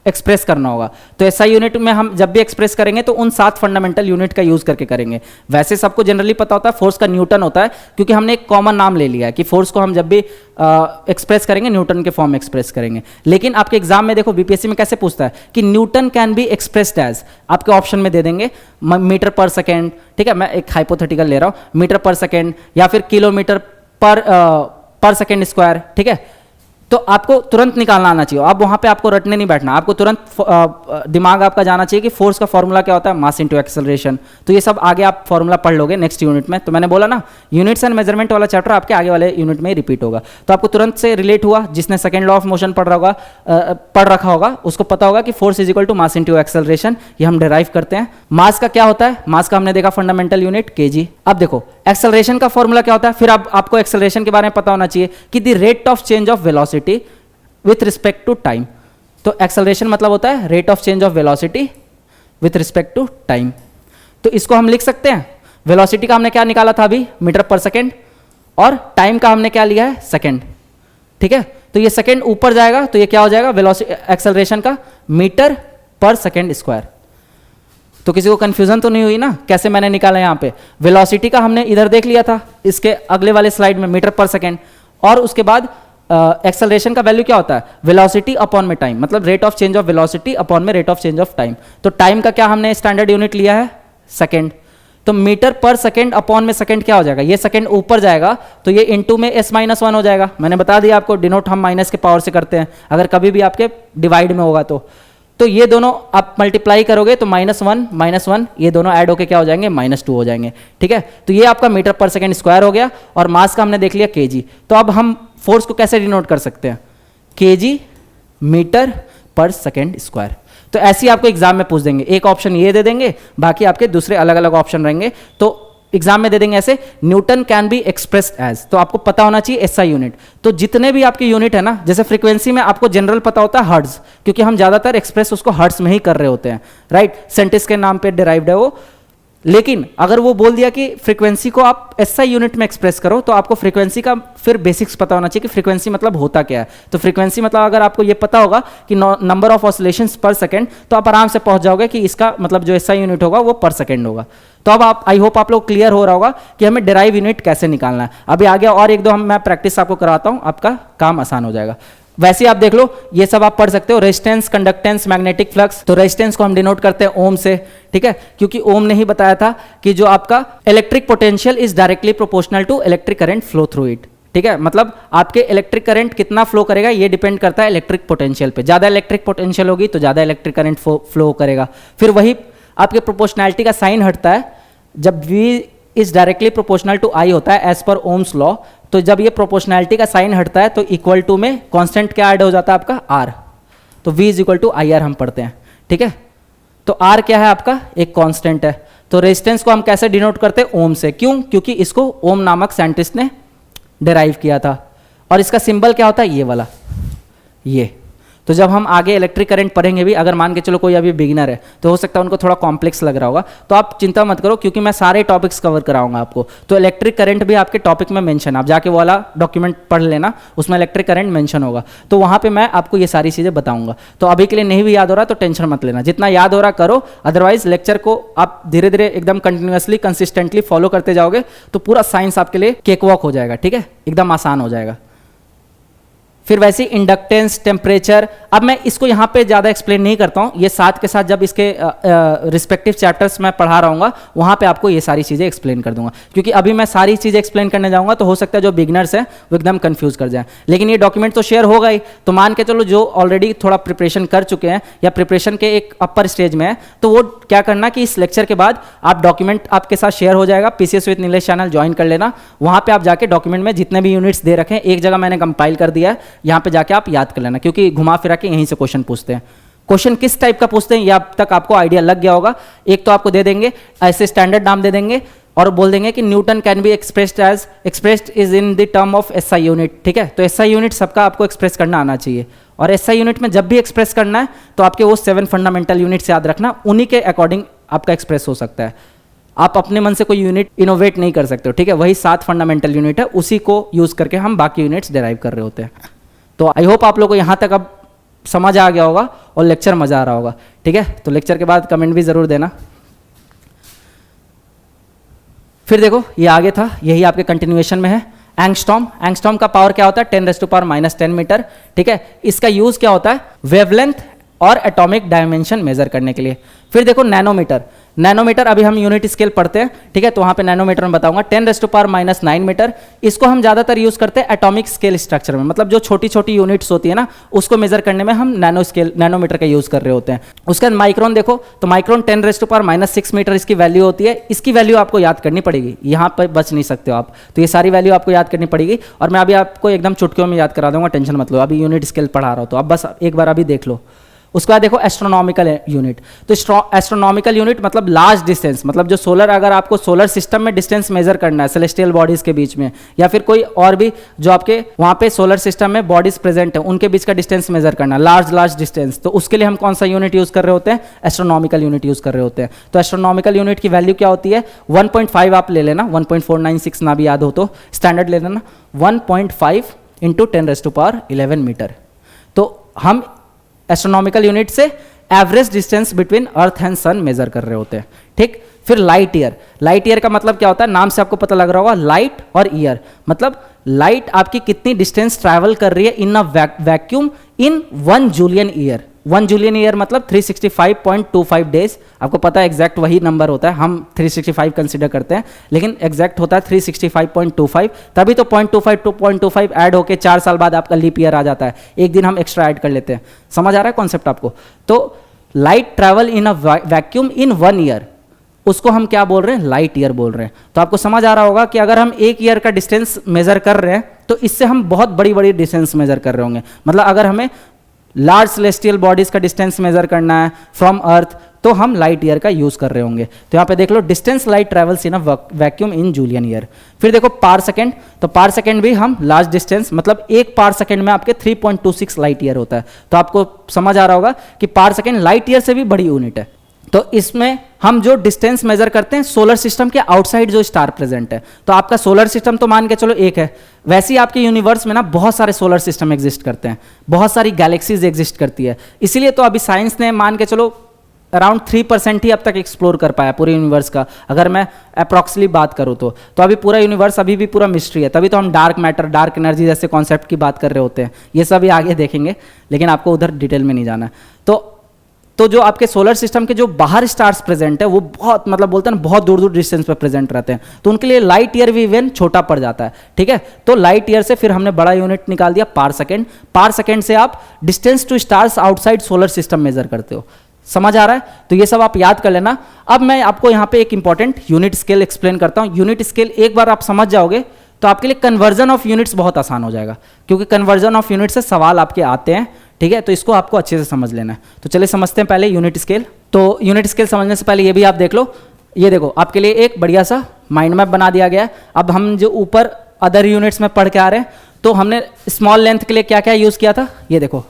B: एक्सप्रेस करना होगा। तो एसआई यूनिट में हम जब भी एक्सप्रेस करेंगे तो उन 7 फंडामेंटल यूनिट का यूज करके करेंगे। वैसे सबको जनरली पता होता है फोर्स का न्यूटन होता है, क्योंकि हमने एक कॉमन नाम ले लिया है कि फोर्स को हम जब भी एक्सप्रेस करेंगे न्यूटन के फॉर्म में एक्सप्रेस करेंगे। लेकिन आपके एग्जाम में देखो बीपीएससी में कैसे पूछता है कि Newton can be expressed as, आपके ऑप्शन में दे देंगे मीटर पर सेकेंड, ठीक है, मैं एक हाइपोथेटिकल ले रहा हूं, मीटर पर सेकेंड या फिर किलोमीटर पर सेकेंड स्क्वायर, ठीक है। तो आपको तुरंत निकालना आना चाहिए। अब वहां पे आपको रटने नहीं बैठना, आपको तुरंत दिमाग आपका जाना चाहिए कि फोर्स का फॉर्मूला क्या होता है, मास इनटू एक्सेलरेशन। तो ये सब आगे आप फॉर्मूला पढ़ लोगे नेक्स्ट यूनिट में। तो मैंने बोला ना, यूनिट्स एंड मेजरमेंट वाला चैप्टर आपके आगे वाले यूनिट में रिपीट होगा। तो आपको तुरंत से रिलेट हुआ, जिसने सेकंड लॉ ऑफ मोशन पढ़ रखा होगा उसको पता होगा कि force is equal to mass into acceleration, ये हम डिराइव करते हैं। मास का क्या होता है, मास का हमने देखा फंडामेंटल यूनिट केजी। अब देखो एक्सेलरेशन का फॉर्मूला क्या होता है, फिर आपको एक्सेलरेशन के बारे में पता होना चाहिए कि the rate of change of velocity with respect to time. तो एक्सेलरेशन मतलब होता है rate of change of velocity with respect to time. तो इसको हम लिख सकते हैं, वेलोसिटी का हमने क्या निकाला था अभी, मीटर पर सेकेंड, और टाइम का हमने क्या लिया है, सेकेंड, ठीक है। तो ये सेकेंड ऊपर जाएगा तो ये क्या हो जाएगा, वेलोसिटी एक्सेलरेशन का मीटर पर सेकेंड स्क्वायर। तो किसी को कंफ्यूजन तो नहीं हुई ना, कैसे मैंने निकाला यहाँ पे, वेलोसिटी का हमने इधर देख लिया था इसके अगले वाले स्लाइड में, मीटर पर सेकेंड, और उसके बाद एक्सेलरेशन का वैल्यू क्या होता है, वेलोसिटी अपॉन में टाइम, मतलब rate of change of velocity upon में rate of change of time. तो टाइम का क्या हमने स्टैंडर्ड यूनिट लिया है, सेकेंड। तो मीटर पर सेकेंड अपॉन में सेकेंड क्या हो जाएगा, ये सेकेंड ऊपर जाएगा तो ये इनटू में s-1 हो जाएगा। मैंने बता दिया आपको, डिनोट हम माइनस के पावर से करते हैं अगर कभी भी आपके डिवाइड में होगा तो ये दोनों आप मल्टीप्लाई करोगे तो -1 ये दोनों ऐड होके क्या हो जाएंगे, -2 हो जाएंगे, ठीक है। तो ये आपका मीटर पर सेकेंड स्क्वायर हो गया, और मास का हमने देख लिया केजी। तो अब हम फोर्स को कैसे डिनोट कर सकते हैं, KG metre per second square. तो ऐसे ही आपको एग्जाम में पूछ देंगे, एक ऑप्शन ये दे देंगे, बाकी आपके दूसरे अलग अलग ऑप्शन रहेंगे। तो एग्जाम में दे देंगे ऐसे, Newton can be expressed as, तो आपको पता होना चाहिए एसआई यूनिट। तो जितने भी आपके यूनिट है ना, जैसे फ्रीक्वेंसी में आपको जनरल पता होता है हर्ट्ज, क्योंकि हम ज्यादातर एक्सप्रेस उसको हर्ट्ज में ही कर रहे होते हैं, राइट, सेंटिस के नाम पे डिराइव्ड है वो। लेकिन अगर वो बोल दिया कि फ्रीक्वेंसी को आप एसआई यूनिट में एक्सप्रेस करो, तो आपको फ्रीक्वेंसी का फिर बेसिक्स पता होना चाहिए कि फ्रीक्वेंसी मतलब होता क्या है। तो फ्रीक्वेंसी मतलब अगर आपको ये पता होगा कि नंबर ऑफ ऑसिलेशंस पर सेकंड, तो आप आराम से पहुंच जाओगे कि इसका मतलब जो एसआई यूनिट होगा वो पर सेकंड होगा। तो अब आप, आई होप आप लोग क्लियर हो रहा होगा कि हमें डिराइव यूनिट कैसे निकालना है। अभी आगे और एक दो मैं प्रैक्टिस आपको कराता हूं, आपका काम आसान हो जाएगा। वैसे ही आप देख लो, ये सब आप पढ़ सकते हो, रेजिस्टेंस, कंडक्टेंस, मैग्नेटिक फ्लक्स। तो रेजिस्टेंस को हम डिनोट करते हैं ओम से, ठीक है, क्योंकि ओम ने ही बताया था कि जो आपका electric potential is directly proportional to electric current flow through it, ठीक है। मतलब आपके इलेक्ट्रिक करंट कितना फ्लो करेगा ये डिपेंड करता है इलेक्ट्रिक पोटेंशियल पे। ज़्यादा इलेक्ट्रिक पोटेंशियल होगी तो ज़्यादा इलेक्ट्रिक करंट फ्लो करेगा। फिर वही आपके प्रोपोर्शनैलिटी का साइन हटता है जब V is directly proportional to I होता है एज पर ओम्स लॉ। तो जब ये प्रोपोर्शनैलिटी का साइन हटता है तो इक्वल टू में कांस्टेंट क्या ऐड हो जाता है आपका R। तो V is equal to IR हम पढ़ते हैं, ठीक है। तो R क्या है आपका, एक कांस्टेंट है। तो रेजिस्टेंस को हम कैसे डिनोट करते हैं, ओम से। क्यों, क्योंकि इसको ओम नामक साइंटिस्ट ने डिराइव किया था। और इसका सिंबल क्या होता है, ये वाला, ये। तो जब हम आगे इलेक्ट्रिक करंट पढ़ेंगे भी, अगर मान के चलो कोई अभी बिगिनर है तो हो सकता है उनको थोड़ा कॉम्प्लेक्स लग रहा होगा, तो आप चिंता मत करो क्योंकि मैं सारे टॉपिक्स कवर कराऊंगा आपको। तो इलेक्ट्रिक करंट भी आपके टॉपिक में मेंशन, आप जाके वो वाला डॉक्यूमेंट पढ़ लेना, उसमें इलेक्ट्रिक करंट मेंशन होगा। तो वहाँ पे मैं आपको ये सारी चीज़ें बताऊंगा। तो अभी के लिए नहीं भी याद हो रहा तो टेंशन मत लेना, जितना याद हो रहा करो, अदरवाइज लेक्चर को आप धीरे धीरे एकदम कंटिन्यूअसली कंसिस्टेंटली फॉलो करते जाओगे तो पूरा साइंस आपके लिए केक वॉक हो जाएगा, ठीक है, एकदम आसान हो जाएगा। फिर वैसे इंडक्टेंस, टेम्परेचर, अब मैं इसको यहाँ पे ज़्यादा एक्सप्लेन नहीं करता हूँ, ये साथ के साथ जब इसके रिस्पेक्टिव चैप्टर्स मैं पढ़ा रहा हूँगा वहाँ पे आपको ये सारी चीज़ें एक्सप्लेन कर दूंगा। क्योंकि अभी मैं सारी चीज़ें एक्सप्लेन करने जाऊँगा तो हो सकता है जो बिगनर्स हैं वो एकदम कंफ्यूज कर जाएं। लेकिन ये डॉक्यूमेंट तो शेयर होगा ही, तो मान के चलो जो ऑलरेडी थोड़ा प्रिपरेशन कर चुके हैं या प्रिपरेशन के एक अपर स्टेज में है, तो वो क्या करना कि इस लेक्चर के बाद आप डॉक्यूमेंट आपके साथ शेयर हो जाएगा, PCS with Nilesh channel join कर लेना। वहाँ पर आप जाके डॉक्यूमेंट में जितने भी यूनिट्स दे रखे हैं एक जगह मैंने कंपाइल कर दिया है, यहाँ पे जाके आप याद कर लेना, क्योंकि घुमा फिरा के यहीं से क्वेश्चन पूछते हैं। क्वेश्चन किस टाइप का पूछते हैं ये अब तक आपको आइडिया लग गया होगा। एक तो आपको दे देंगे ऐसे स्टैंडर्ड नाम दे देंगे और बोल देंगे कि Newton can be expressed is in the term of SI unit, ठीक है। तो SI यूनिट सबका आपको एक्सप्रेस करना आना चाहिए, और SI यूनिट में जब भी एक्सप्रेस करना है तो आपके वो 7 फंडामेंटल यूनिट्स याद रखना, उन्हीं के अकॉर्डिंग आपका एक्सप्रेस हो सकता है। आप अपने मन से कोई यूनिट इनोवेट नहीं कर सकते हो, ठीक है। वही 7 फंडामेंटल यूनिट है, उसी को यूज करके हम बाकी यूनिट्स डिराइव कर रहे होते हैं। तो आई होप आप लोगों को यहाँ तक अब समझ आ गया होगा और लेक्चर मजा आ रहा होगा, ठीक है। तो लेक्चर के बाद कमेंट भी जरूर देना। फिर देखो ये आगे था, यही आपके कंटिन्यूएशन में है। एंगस्ट्रॉम, एंगस्ट्रॉम का पावर क्या होता है, 10⁻⁻10 मीटर, ठीक है। इसका यूज क्या होता है, वेवलेंथ और एटॉमिक डायमेंशन मेजर करने के लिए। फिर देखो नैनोमीटर, नैनोमीटर अभी हम यूनिट स्केल पढ़ते हैं, ठीक है, तो वहाँ पे नैनोमीटर में बताऊंगा। 10⁻⁹ मीटर, इसको हम ज़्यादातर यूज़ करते हैं एटॉमिक स्केल स्ट्रक्चर में, मतलब जो छोटी छोटी यूनिट्स होती है ना उसको मेजर करने में हम नैनोमीटर का यूज़ कर रहे होते हैं। उसके बाद माइक्रोन देखो, तो माइक्रोन 10⁻⁻6 मीटर इसकी वैल्यू होती है। इसकी वैल्यू आपको याद करनी पड़ेगी, यहाँ पर बच नहीं सकते हो आप, तो ये सारी वैल्यू आपको याद करनी पड़ेगी। और मैं अभी आपको एकदम चुटकियों में याद करा दूंगा, टेंशन मत लो, अभी यूनिट स्केल पढ़ा रहा हूँ तो अब बस एक बार अभी देख लो। उसके बाद देखो एस्ट्रोनॉमिकल यूनिट, तो एस्ट्रोनॉमिकल यूनिट मतलब लार्ज डिस्टेंस, मतलब जो सोलर, अगर आपको सोलर सिस्टम में डिस्टेंस मेजर करना है सेलेस्टियल बॉडीज के बीच में, या फिर कोई और भी जो आपके वहाँ पे सोलर सिस्टम में बॉडीज प्रेजेंट है उनके बीच का डिस्टेंस मेजर करना, लार्ज डिस्टेंस, तो उसके लिए हम कौन सा यूनिट यूज कर रहे होते हैं, एस्ट्रोनॉमिकल यूनिट यूज कर रहे होते हैं। तो एस्ट्रोनॉमिकल यूनिट की वैल्यू क्या होती है, 1.5 आप ले लेना, 1.496 ना भी याद हो तो स्टैंडर्ड ले लेना, 1.5 × 10⁻11 मीटर। तो हम एस्ट्रोनॉमिकल यूनिट से average distance between earth and sun measure कर रहे होते हैं, ठीक। फिर लाइट ईयर, लाइट ईयर का मतलब क्या होता है, नाम से आपको पता लग रहा होगा, लाइट और ईयर, मतलब लाइट आपकी कितनी डिस्टेंस ट्रैवल कर रही है in a vacuum in 1 Julian year. 1 Julian year मतलब 365.25 डेज, आपको पता है एग्जैक्ट वही नंबर होता है, हम 365 कंसिडर करते हैं लेकिन एग्जैक्ट होता है 365.25, तभी तो 0.25 to 0.25 ऐड होके 4 साल बाद आपका लीप ईयर आ जाता है, एक दिन हम एक्स्ट्रा ऐड कर लेते हैं। समझ आ रहा है कॉन्सेप्ट आपको। तो light travel in a vacuum in 1 year, उसको हम क्या बोल रहे हैं, लाइट ईयर बोल रहे हैं। तो आपको समझ आ रहा होगा कि अगर हम 1 ईयर का डिस्टेंस मेजर कर रहे हैं तो इससे हम बहुत बड़ी बड़ी डिस्टेंस मेजर कर रहे होंगे। मतलब अगर हमें लार्ज सेलेस्टियल बॉडीज का डिस्टेंस मेजर करना है फ्रॉम अर्थ तो हम लाइट ईयर का यूज कर रहे होंगे। तो यहाँ पे देख लो distance light travels in a vacuum in Julian year. फिर देखो पार सेकेंड, तो पार सेकेंड भी हम लार्ज डिस्टेंस, मतलब एक पार सेकेंड में आपके 3.26 लाइट ईयर होता है। तो आपको समझ आ रहा होगा कि पार सेकेंड लाइट ईयर से भी बड़ी यूनिट है। तो इसमें हम जो डिस्टेंस मेजर करते हैं सोलर सिस्टम के आउटसाइड जो स्टार प्रेजेंट है, तो आपका सोलर सिस्टम तो मान के चलो एक है, वैसे ही आपके यूनिवर्स में ना बहुत सारे सोलर सिस्टम एग्जिस्ट करते हैं, बहुत सारी गैलेक्सीज एग्जिस्ट करती है। इसीलिए तो अभी साइंस ने मान के चलो अराउंड 3% ही अब तक एक्सप्लोर कर पाया पूरे यूनिवर्स का, अगर मैं अप्रॉक्सली बात करूँ तो अभी पूरा यूनिवर्स अभी भी पूरा मिस्ट्री है। तभी तो हम डार्क मैटर, डार्क एनर्जी जैसे कॉन्सेप्ट की बात कर रहे होते हैं। ये सब आगे देखेंगे, लेकिन आपको उधर डिटेल में नहीं जाना है। तो जो आपके सोलर सिस्टम के जो बाहर स्टार्स प्रेजेंट है वो बहुत, मतलब बोलते हैं ना, बहुत दूर दूर डिस्टेंस पे प्रेजेंट रहते हैं, तो उनके लिए लाइट ईयर भी इवन छोटा पड़ जाता है। ठीक है, तो लाइट ईयर से फिर हमने बड़ा यूनिट निकाल दिया पार सेकेंड। पार सेकेंड से आप distance to stars outside solar system measure करते हो। समझ आ रहा है? तो ये सब आप याद कर लेना। अब मैं आपको यहाँ पे एक इंपॉर्टेंट यूनिट स्केल एक्सप्लेन करता हूँ। यूनिट स्केल एक बार आप समझ जाओगे तो आपके लिए कन्वर्जन ऑफ यूनिट्स बहुत आसान हो जाएगा, क्योंकि कन्वर्जन ऑफ यूनिट से सवाल आपके आते हैं। ठीक है, तो इसको आपको अच्छे से समझ लेना है। तो चलिए समझते हैं पहले यूनिट स्केल। तो यूनिट स्केल समझने से पहले ये भी आप देख लो। ये देखो आपके लिए एक बढ़िया सा माइंड मैप बना दिया गया है। अब हम जो ऊपर अदर यूनिट्स में पढ़ के आ रहे हैं, तो हमने स्मॉल लेंथ के लिए क्या क्या यूज़ किया था, ये देखो,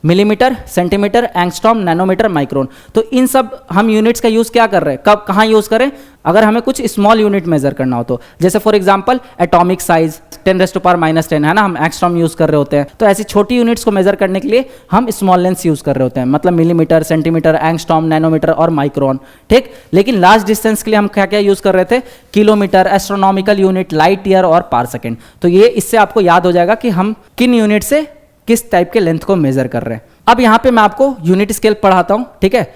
B: millimetre, centimetre, angstrom, nanometre, micron. तो इन सब हम यूनिट्स का यूज़ क्या कर रहे हैं, कब कहाँ यूज़ करें, अगर हमें कुछ स्मॉल यूनिट मेजर करना हो तो। जैसे फॉर एग्जांपल एटॉमिक साइज 10⁻⁻10 है ना, हम एंगस्ट्रॉम यूज़ कर रहे होते हैं। तो ऐसी छोटी यूनिट्स को मेजर करने के लिए हम स्मॉल लेंथ यूज़ कर रहे होते हैं, मतलब मिलीमीटर, सेंटीमीटर, एंगस्ट्रॉम, नैनोमीटर और माइक्रोन। ठीक, लेकिन लार्ज डिस्टेंस के लिए हम क्या क्या यूज़ कर रहे थे, kilometre, astronomical unit, light year और पार सेकेंड। तो ये इससे आपको याद हो जाएगा कि हम किन यूनिट से किस टाइप के लेंथ को मेजर कर रहे हैं। अब यहां पे मैं आपको यूनिट स्केल पढ़ाता हूं। ठीक है,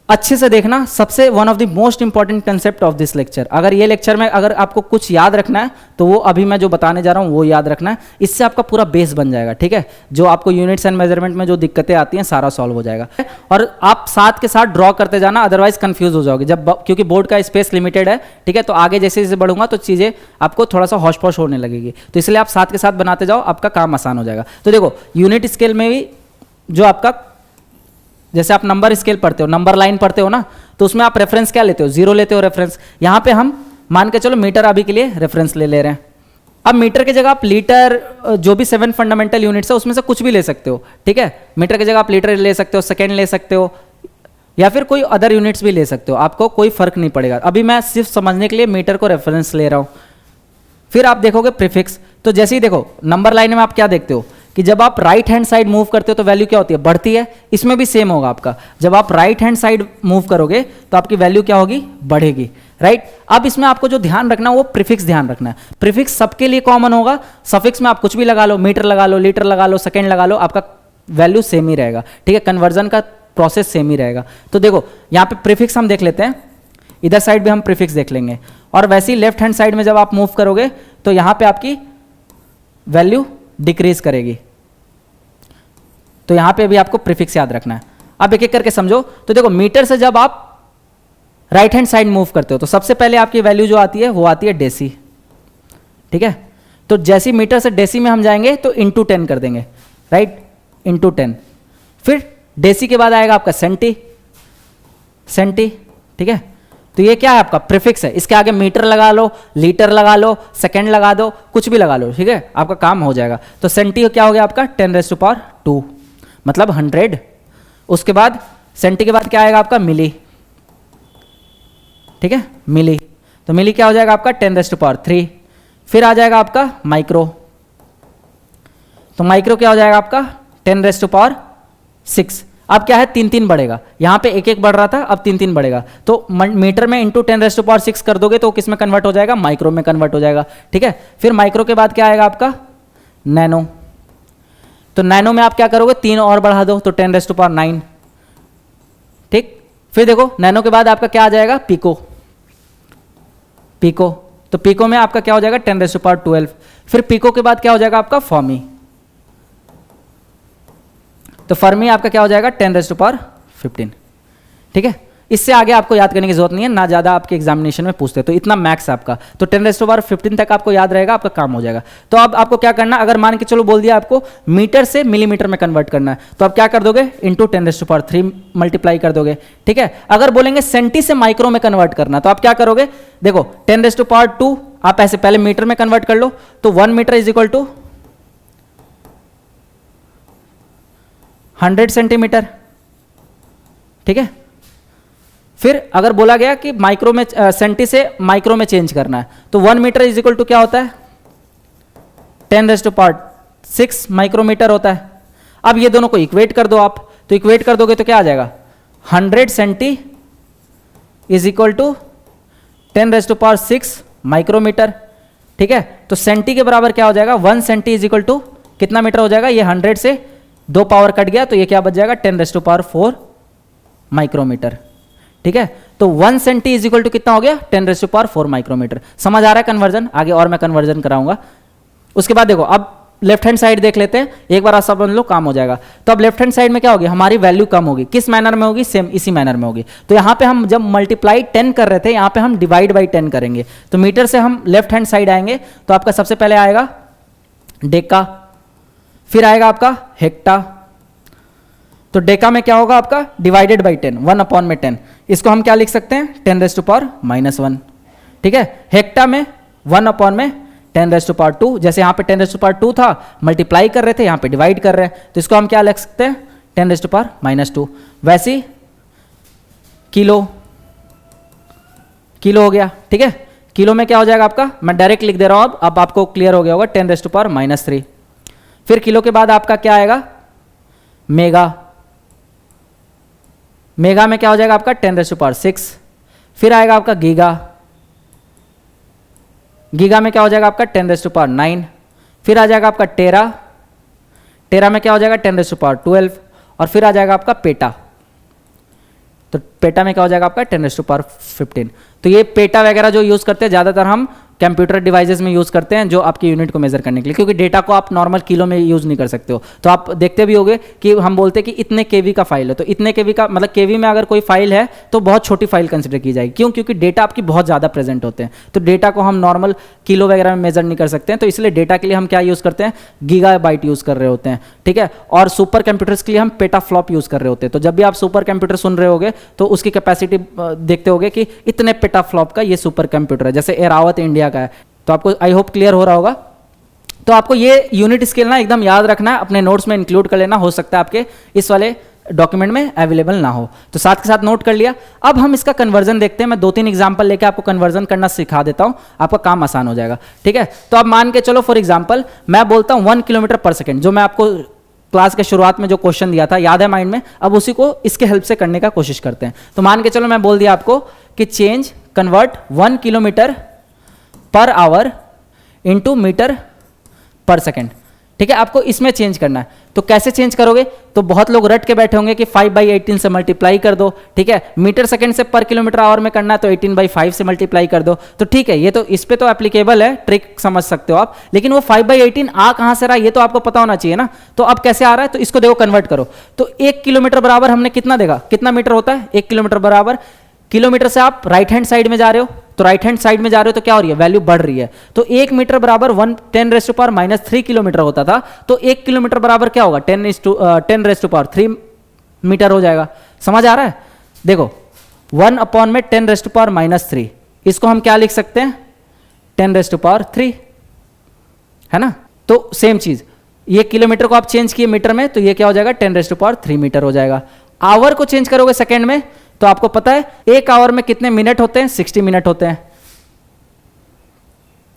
B: अच्छे से देखना, सबसे one of the most important concept of this lecture. अगर ये लेक्चर में अगर आपको कुछ याद रखना है तो वो अभी मैं जो बताने जा रहा हूं वो याद रखना है। इससे आपका पूरा बेस बन जाएगा। ठीक है, जो आपको यूनिट्स एंड मेजरमेंट में जो दिक्कतें आती हैं सारा सॉल्व हो जाएगा। और आप साथ के साथ ड्रॉ करते जाना, अदरवाइज कंफ्यूज हो जाओगे क्योंकि बोर्ड का स्पेस लिमिटेड है। ठीक है, तो आगे जैसे जैसे बढ़ूंगा तो चीज़ें आपको थोड़ा सा हौश पौश होने लगेगी, तो इसलिए आप साथ के साथ बनाते जाओ, आपका काम आसान हो जाएगा। तो देखो यूनिट स्केल में भी जो आपका, जैसे आप नंबर स्केल पढ़ते हो, नंबर लाइन पढ़ते हो ना, तो उसमें आप रेफरेंस क्या लेते हो, 0 लेते हो रेफरेंस। यहां पे हम मान के चलो मीटर अभी के लिए रेफरेंस ले रहे हैं। अब मीटर की जगह आप लीटर, जो भी 7 फंडामेंटल यूनिट्स है उसमें से कुछ भी ले सकते हो। ठीक है, मीटर की जगह आप लीटर ले सकते हो, सेकेंड ले सकते हो, या फिर कोई अदर यूनिट्स भी ले सकते हो, आपको कोई फर्क नहीं पड़ेगा। अभी मैं सिर्फ समझने के लिए मीटर को रेफरेंस ले रहा हूं। फिर आप देखोगे प्रीफिक्स। तो जैसे ही देखो नंबर लाइन में आप क्या देखते हो कि जब आप राइट हैंड साइड मूव करते हो तो वैल्यू क्या होती है, बढ़ती है। इसमें भी सेम होगा आपका, जब आप राइट हैंड साइड मूव करोगे तो आपकी वैल्यू क्या होगी, बढ़ेगी। राइट, अब इसमें आपको जो ध्यान रखना है वो प्रीफिक्स ध्यान रखना है। प्रीफिक्स सबके लिए कॉमन होगा, सफिक्स में आप कुछ भी लगा लो, मीटर लगा लो, लीटर लगा लो, सेकेंड लगा लो, आपका वैल्यू सेम ही रहेगा। ठीक है, कन्वर्जन का प्रोसेस सेम ही रहेगा। तो देखो यहाँ पे प्रीफिक्स हम देख लेते हैं, इधर साइड भी हम प्रीफिक्स देख लेंगे। और वैसे ही लेफ्ट हैंड साइड में जब आप मूव करोगे तो यहाँ पे आपकी वैल्यू डिक्रीज करेगी, तो यहां पे भी आपको प्रीफिक्स याद रखना है। अब एक एक करके समझो। तो देखो मीटर से जब आप राइट हैंड साइड मूव करते हो तो सबसे पहले आपकी वैल्यू जो आती है वो आती है डेसी। ठीक है, तो जैसे मीटर से डेसी में हम जाएंगे तो इंटू 10 कर देंगे, राइट, इंटू 10। फिर डेसी के बाद आएगा आपका सेंटी, सेंटी। ठीक है, तो ये क्या है, आपका प्रीफिक्स है। इसके आगे मीटर लगा लो, लीटर लगा लो, सेकेंड लगा दो, कुछ भी लगा लो। ठीक है, आपका काम हो जाएगा। तो सेंटी क्या हो गया आपका 10⁻², मतलब 100। उसके बाद सेंटी के बाद क्या आएगा आपका मिली। ठीक है, मिली, तो मिली क्या हो जाएगा आपका 10⁻3। फिर आ जाएगा आपका माइक्रो, तो माइक्रो क्या हो जाएगा आपका 10⁻6। अब क्या है, 3 बढ़ेगा, यहां पे 1 बढ़ रहा था, अब 3 बढ़ेगा। तो मीटर में इंटू 10⁻6 कर दोगे तो किस में कन्वर्ट हो जाएगा, माइक्रो में कन्वर्ट हो जाएगा। ठीक है, फिर माइक्रो के बाद क्या आएगा आपका नैनो। तो नैनो में आप क्या करोगे, 3 और बढ़ा दो तो 10⁻9। ठीक, फिर देखो नैनो के बाद आपका क्या आ जाएगा, पिको, पिको। तो पिको में आपका क्या हो जाएगा 10⁻12। फिर पिको के बाद क्या हो जाएगा आपका फर्मी, तो फर्मी आपका क्या हो जाएगा 10⁻15। ठीक है, इससे आगे आपको याद करने की जरूरत नहीं है, ना ज्यादा आपके एग्जामिनेशन में पूछते, तो इतना मैक्स आपका। तो 10⁻15 तक आपको याद रहेगा, आपका काम हो जाएगा। तो अब आपको क्या करना, अगर मान के चलो बोल दिया आपको मीटर से मिलीमीटर में कन्वर्ट करना है, तो आप क्या कर दोगे, इंटू 10⁻3 मल्टीप्लाई कर दोगे। ठीक है, अगर बोलेंगे सेंटी से माइक्रो में कन्वर्ट करना, तो आप क्या करोगे, देखो 10⁻2 आप ऐसे पहले मीटर में कन्वर्ट कर लो, तो 1 metre is equal to 100 centimetre. ठीक है, फिर अगर बोला गया कि माइक्रो में सेंटी से माइक्रो में चेंज करना है, तो 1 मीटर इज इक्वल टू क्या होता है 10⁻6 माइक्रोमीटर होता है। अब ये दोनों को इक्वेट कर दो आप, तो इक्वेट कर दोगे तो क्या आ जाएगा 100 centi is equal to 10⁶ micrometre. ठीक है, तो सेंटी के बराबर क्या हो जाएगा, 1 सेंटी इज इक्वल टू कितना मीटर हो जाएगा, ये 100 से 2 पावर कट गया तो ये क्या बच जाएगा 10⁴ माइक्रोमीटर। ठीक है, तो 1 सेंटी इज इक्वल टू कितना हो गया 10⁴ माइक्रोमीटर। समझ आ रहा है कन्वर्जन, आगे और मैं कन्वर्जन कराऊंगा। उसके बाद देखो अब लेफ्ट हैंड साइड देख लेते हैं, एक बार आप समझ लो काम हो जाएगा। तो अब लेफ्ट हैंड साइड में क्या होगी, हमारी वैल्यू कम होगी, किस मैनर में होगी, सेम इसी मैनर में होगी। तो यहाँ पे हम जब मल्टीप्लाई 10 कर रहे थे, यहाँ पे हम डिवाइड बाई 10 करेंगे। तो मीटर से हम लेफ्ट हैंड साइड आएंगे तो आपका सबसे पहले आएगा डेका, फिर आएगा आपका हेक्टा। तो डेका में क्या होगा आपका डिवाइडेड बाई 10, 1/10, इसको हम क्या लिख सकते हैं 10⁻⁻1। ठीक है, हेक्टा में 1/10⁻², जैसे यहाँ पे 10⁻² था, मल्टीप्लाई कर रहे थे, यहाँ पे डिवाइड कर रहे हैं, तो इसको हम क्या लिख सकते हैं 10⁻²। वैसे ही किलो, किलो हो गया। ठीक है, किलो में क्या हो जाएगा आपका, मैं डायरेक्ट लिख दे रहा हूँ, अब आपको क्लियर हो गया होगा 10⁻3। फिर किलो के बाद आपका क्या आएगा मेगा, मेगा में क्या हो जाएगा आपका 10⁻6। फिर आएगा आपका गीगा, गीगा में क्या हो जाएगा आपका 10⁻9। फिर आ जाएगा आपका टेरा, टेरा में क्या हो जाएगा 10⁻12। और फिर आ जाएगा आपका पेटा, तो पेटा में क्या हो जाएगा आपका 10⁻15। तो ये पेटा वगैरह जो यूज़ करते हैं ज़्यादातर हम कंप्यूटर डिवाइसेस में यूज़ करते हैं, जो आपकी यूनिट को मेजर करने के लिए, क्योंकि डेटा को आप नॉर्मल किलो में यूज़ नहीं कर सकते हो। तो आप देखते भी होंगे कि हम बोलते हैं कि इतने केवी का फाइल है, तो इतने केवी का मतलब केवी में अगर कोई फाइल है तो बहुत छोटी फाइल कंसिडर की जाएगी। क्यों, क्योंकि डेटा आपकी बहुत ज़्यादा प्रेजेंट होते हैं, तो डेटा को हम नॉर्मल किलो वगैरह में मेजर नहीं कर सकते हैं। तो इसलिए डेटा के लिए हम क्या यूज़ करते हैं, गीगाबाइट यूज़ कर रहे होते हैं। ठीक है, और सुपर कंप्यूटर्स के लिए हम पेटाफ्लॉप यूज़ कर रहे होते हैं। तो जब भी आप सुपर कंप्यूटर सुन रहे होगे तो उसकी कैपेसिटी देखते होगे कि इतने पेटाफ्लॉप का ये सुपर कंप्यूटर है, जैसे एरावत इंडिया का है। तो आपको आई होप क्लियर हो रहा होगा। तो आपको ये यूनिट स्केल ना एकदम याद रखना है, अपने नोट्स में इंक्लूड कर लेना, हो सकता है आपके इस वाले डॉक्यूमेंट में अवेलेबल ना हो, तो साथ के साथ नोट कर लिया। अब हम इसका कन्वर्जन देखते हैं, मैं 2-3 एग्जांपल लेके आपको कन्वर्जन करना सिखा देता हूं, आपका काम आसान हो जाएगा। ठीक है, तो अब मान के चलो फॉर एग्जांपल मैं बोलता हूं 1 किलोमीटर पर सेकेंड, जो मैं आपको क्लास के शुरुआत में जो क्वेश्चन दिया था याद है माइंड में, अब उसी को इसके हेल्प से करने का कोशिश करते हैं। तो मान के चलो मैं बोल दिया आपको कि change convert 1 kilometre per hour into metre per second. ठीक है, आपको इसमें चेंज करना है। तो कैसे चेंज करोगे, तो बहुत लोग रट के बैठे होंगे कि 5/18 से मल्टीप्लाई कर दो। ठीक है, मीटर सेकंड से पर किलोमीटर आवर में करना है तो 18/5 से मल्टीप्लाई कर दो। तो ठीक है, ये तो इस पे तो एप्लीकेबल है, ट्रिक समझ सकते हो आप, लेकिन वो 5/18 आ कहां से रहा ये तो आपको पता होना चाहिए ना। तो अब कैसे आ रहा है, तो इसको देखो कन्वर्ट करो। तो 1 किलोमीटर बराबर हमने कितना देखा, कितना मीटर होता है 1 किलोमीटर बराबर, किलोमीटर से आप राइट हैंड साइड में जा रहे हो, तो राइट हैंड साइड में जा रहे हो तो क्या हो रही है, वैल्यू बढ़ रही है। तो 1 मीटर बराबर 10⁻³ किलोमीटर होता था, तो 1 किलोमीटर बराबर क्या होगा 10⁻³ मीटर हो जाएगा। समझ आ रहा है, देखो 1/10⁻³ इसको हम क्या लिख सकते हैं 10⁻³ है ना। तो सेम चीज, ये किलोमीटर को आप चेंज किए मीटर में तो ये क्या हो जाएगा 10⁻³ मीटर हो जाएगा। आवर को चेंज करोगे सेकेंड में तो आपको पता है 1 आवर में कितने मिनट होते हैं 60 मिनट होते हैं,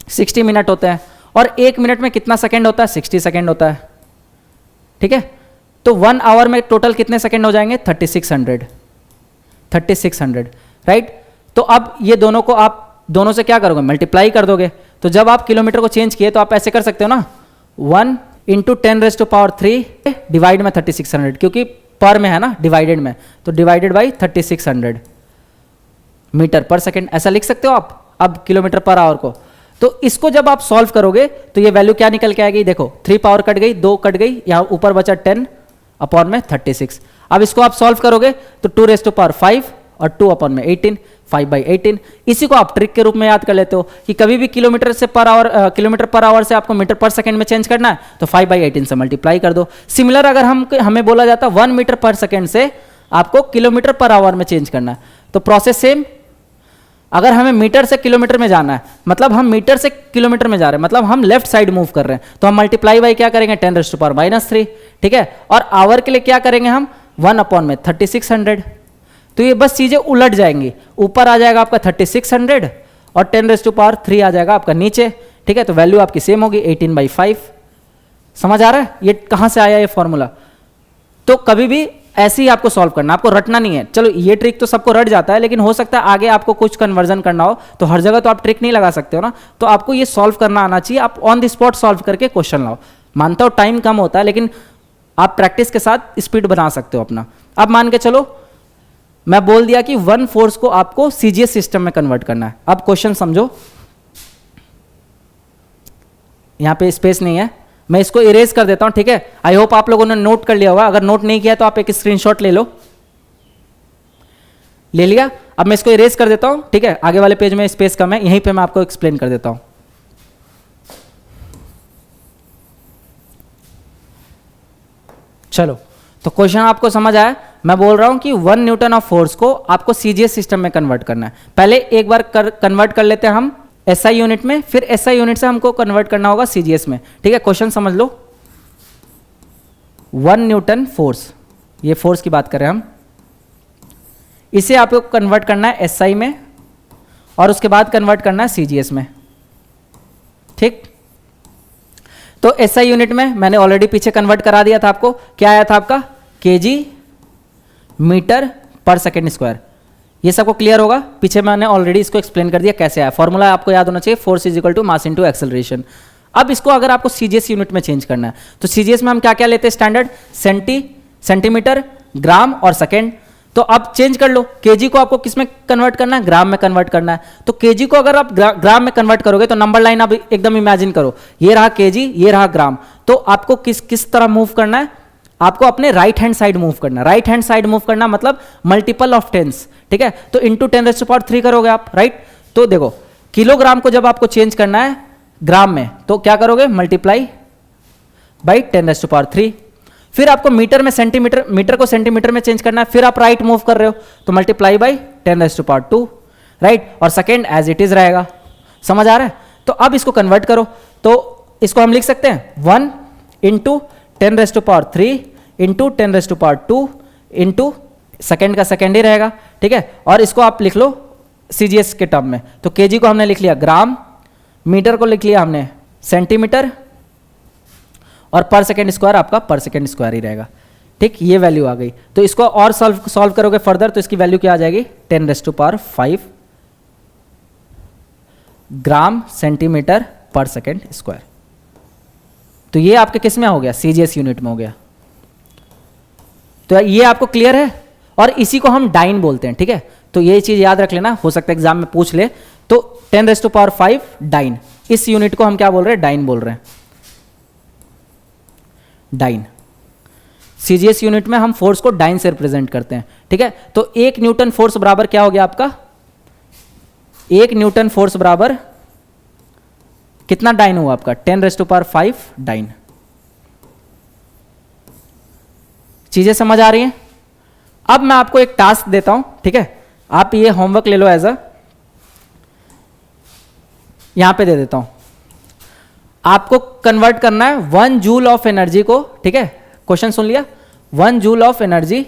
B: 60 मिनट होते हैं। और 1 मिनट में कितना सेकंड होता है 60 सेकंड होता है। ठीक है, तो 1 आवर में टोटल कितने सेकंड हो जाएंगे 3600 राइट। तो अब ये दोनों को आप दोनों से क्या करोगे मल्टीप्लाई कर दोगे। तो जब आप किलोमीटर को चेंज किए तो आप ऐसे कर सकते हो ना 1 × 10⁻³ डिवाइड में 3600, क्योंकि पर में है ना डिवाइडेड में, तो divided by 3600 metre per second ऐसा लिख सकते हो आप अब किलोमीटर पर आवर को। तो इसको जब आप सॉल्व करोगे तो ये वैल्यू क्या निकल के आएगी, देखो 3 पावर कट गई, 2 कट गई, यहाँ ऊपर बचा 10/36। अब इसको आप सॉल्व करोगे तो 2⁵ और 2/18 5/18। इसी को आप ट्रिक के रूप में याद कर लेते हो कि कभी भी किलोमीटर पर आवर से आपको मीटर पर सेकंड में चेंज करना है तो 5/18 से मल्टीप्लाई कर दो। सिमिलर अगर हमें बोला जाता 1 मीटर पर सेकंड से आपको किलोमीटर पर आवर में चेंज करना है तो प्रोसेस सेम। अगर हमें मीटर से किलोमीटर में जाना है, मतलब हम मीटर से किलोमीटर में जा रहे हैं, मतलब हम लेफ्ट साइड मूव कर रहे हैं, तो हम मल्टीप्लाई बाई क्या करेंगे 10⁻³ ठीक है। और आवर के लिए क्या करेंगे हम 1/3600। तो ये बस चीजें उलट जाएंगी, ऊपर आ जाएगा आपका 3600 और 10⁻³ आ जाएगा आपका नीचे। ठीक है, तो वैल्यू आपकी सेम होगी 18/5। समझ आ रहा है ये कहां से आया ये फॉर्मूला। तो कभी भी ऐसे ही आपको सॉल्व करना, आपको रटना नहीं है। चलो ये ट्रिक तो सबको रट जाता है, लेकिन हो सकता है आगे आपको कुछ कन्वर्जन करना हो तो हर जगह तो आप ट्रिक नहीं लगा सकते हो ना, तो आपको ये सॉल्व करना आना चाहिए। आप ऑन द स्पॉट सॉल्व करके क्वेश्चन लाओ। मानता हूं टाइम कम होता है, लेकिन आप प्रैक्टिस के साथ स्पीड बना सकते हो अपना। अब मान के चलो मैं बोल दिया कि वन फोर्स को आपको सीजीएस सिस्टम में कन्वर्ट करना है। अब क्वेश्चन समझो, यहां पे स्पेस नहीं है, मैं इसको इरेज कर देता हूं, ठीक है। आई होप आप लोगों ने नोट कर लिया होगा, अगर नोट नहीं किया तो आप एक स्क्रीनशॉट ले लो। ले लिया? अब मैं इसको इरेज कर देता हूं, ठीक है। आगे वाले पेज में स्पेस कम है, यहीं पे मैं आपको एक्सप्लेन कर देता हूं। चलो, तो क्वेश्चन आपको समझ आया। मैं बोल रहा हूं कि 1 न्यूटन ऑफ फोर्स को आपको सीजीएस सिस्टम में कन्वर्ट करना है। पहले एक बार कन्वर्ट कर लेते हैं हम एसआई यूनिट में, फिर एसआई यूनिट से हमको कन्वर्ट करना होगा सीजीएस में, ठीक है। क्वेश्चन समझ लो, 1 न्यूटन फोर्स, ये फोर्स की बात कर रहे हैं हम, इसे आपको कन्वर्ट करना है एसआई में और उसके बाद कन्वर्ट करना है सीजीएस में, ठीक। तो एसआई यूनिट में मैंने ऑलरेडी पीछे कन्वर्ट करा दिया था आपको। क्या आया था आपका? KG metre per second square. ये सबको क्लियर होगा? पीछे मैंने ऑलरेडी इसको एक्सप्लेन कर दिया कैसे आया। फॉर्मूला आपको याद होना चाहिए, force is equal to mass into acceleration. अब इसको अगर आपको सीजीएस यूनिट में चेंज करना है तो सीजीएस में हम क्या क्या लेते हैं स्टैंडर्ड? सेंटीमीटर, ग्राम और सेकेंड। तो अब चेंज कर लो, केजी को आपको किस में कन्वर्ट करना है? ग्राम में कन्वर्ट करना है। तो केजी को अगर आप ग्राम में कन्वर्ट करोगे तो नंबर लाइन आप एकदम इमेजिन करो, ये रहा केजी, ये रहा ग्राम। तो आपको किस तरह मूव करना है? आपको अपने राइट हैंड साइड मूव करना है। राइट हैंड साइड मूव करना मतलब मल्टीपल ऑफ टेंस, ठीक है। तो इंटू 10⁻³ करोगे आप, राइट। तो देखो, किलोग्राम को जब आपको चेंज करना है ग्राम में तो क्या करोगे? Multiply by 10⁻³। फिर आपको मीटर में सेंटीमीटर, मीटर को सेंटीमीटर में चेंज करना है, फिर आप राइट मूव कर रहे हो तो मल्टीप्लाई बाई 10⁻², राइट। और सेकेंड एज इट इज रहेगा। समझ आ रहा है? तो अब इसको कन्वर्ट करो, तो इसको हम लिख सकते हैं 1 इंटू 10⁻³ इंटू 10⁻² इंटू सेकेंड का सेकेंड ही रहेगा, ठीक है। और इसको आप लिख लो सीजीएस के टर्म में। तो केजी को हमने लिख लिया ग्राम, मीटर को लिख लिया हमने सेंटीमीटर, और पर सेकेंड स्क्वायर आपका पर सेकेंड स्क्वायर ही रहेगा, ठीक। ये वैल्यू आ गई। तो इसको और सॉल्व करोगे फर्दर तो इसकी वैल्यू क्या आ जाएगी? 10⁵ ग्राम सेंटीमीटर पर सेकेंड स्क्वायर। तो ये आपके किस में हो गया? सीजीएस यूनिट में हो गया। तो ये आपको क्लियर है? और इसी को हम डाइन बोलते हैं, ठीक है। तो ये चीज याद रख लेना, हो सकता है एग्जाम में पूछ ले। तो 10⁵ डाइन, इस यूनिट को हम क्या बोल रहे हैं? डाइन बोल रहे हैं, डाइन। सीजीएस यूनिट में हम फोर्स को डाइन से रिप्रेजेंट करते हैं, ठीक है। तो 1 न्यूटन फोर्स बराबर क्या हो गया आपका? 1 न्यूटन फोर्स बराबर कितना डाइन हुआ आपका? 10⁵ डाइन। चीजें समझ आ रही हैं? अब मैं आपको एक टास्क देता हूं, ठीक है। आप ये होमवर्क ले लो एज अ, यहां पे दे देता हूं। आपको कन्वर्ट करना है 1 जूल ऑफ एनर्जी को, ठीक है। क्वेश्चन सुन लिया? 1 जूल ऑफ एनर्जी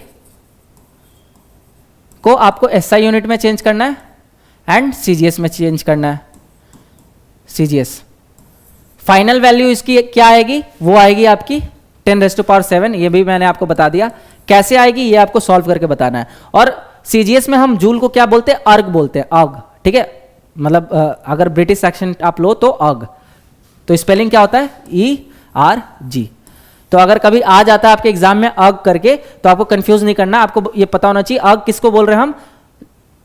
B: को आपको एसआई यूनिट में चेंज करना है एंड सीजीएस में चेंज करना है। सीजीएस फाइनल वैल्यू इसकी क्या आएगी? वो आएगी आपकी 10⁻⁷। ये भी मैंने आपको बता दिया कैसे आएगी, ये आपको सॉल्व करके बताना है। और सीजीएस में हम जूल को क्या बोलते हैं? अर्ग बोलते हैं, अर्ग, ठीक है। मतलब अगर ब्रिटिश एक्सेंट आप लो तो अर्ग। तो स्पेलिंग क्या होता है? ERG। तो अगर कभी आ जाता है आपके एग्जाम में अर्ग करके तो आपको कंफ्यूज नहीं करना, आपको ये पता होना चाहिए अर्ग किसको बोल रहे हैं हम?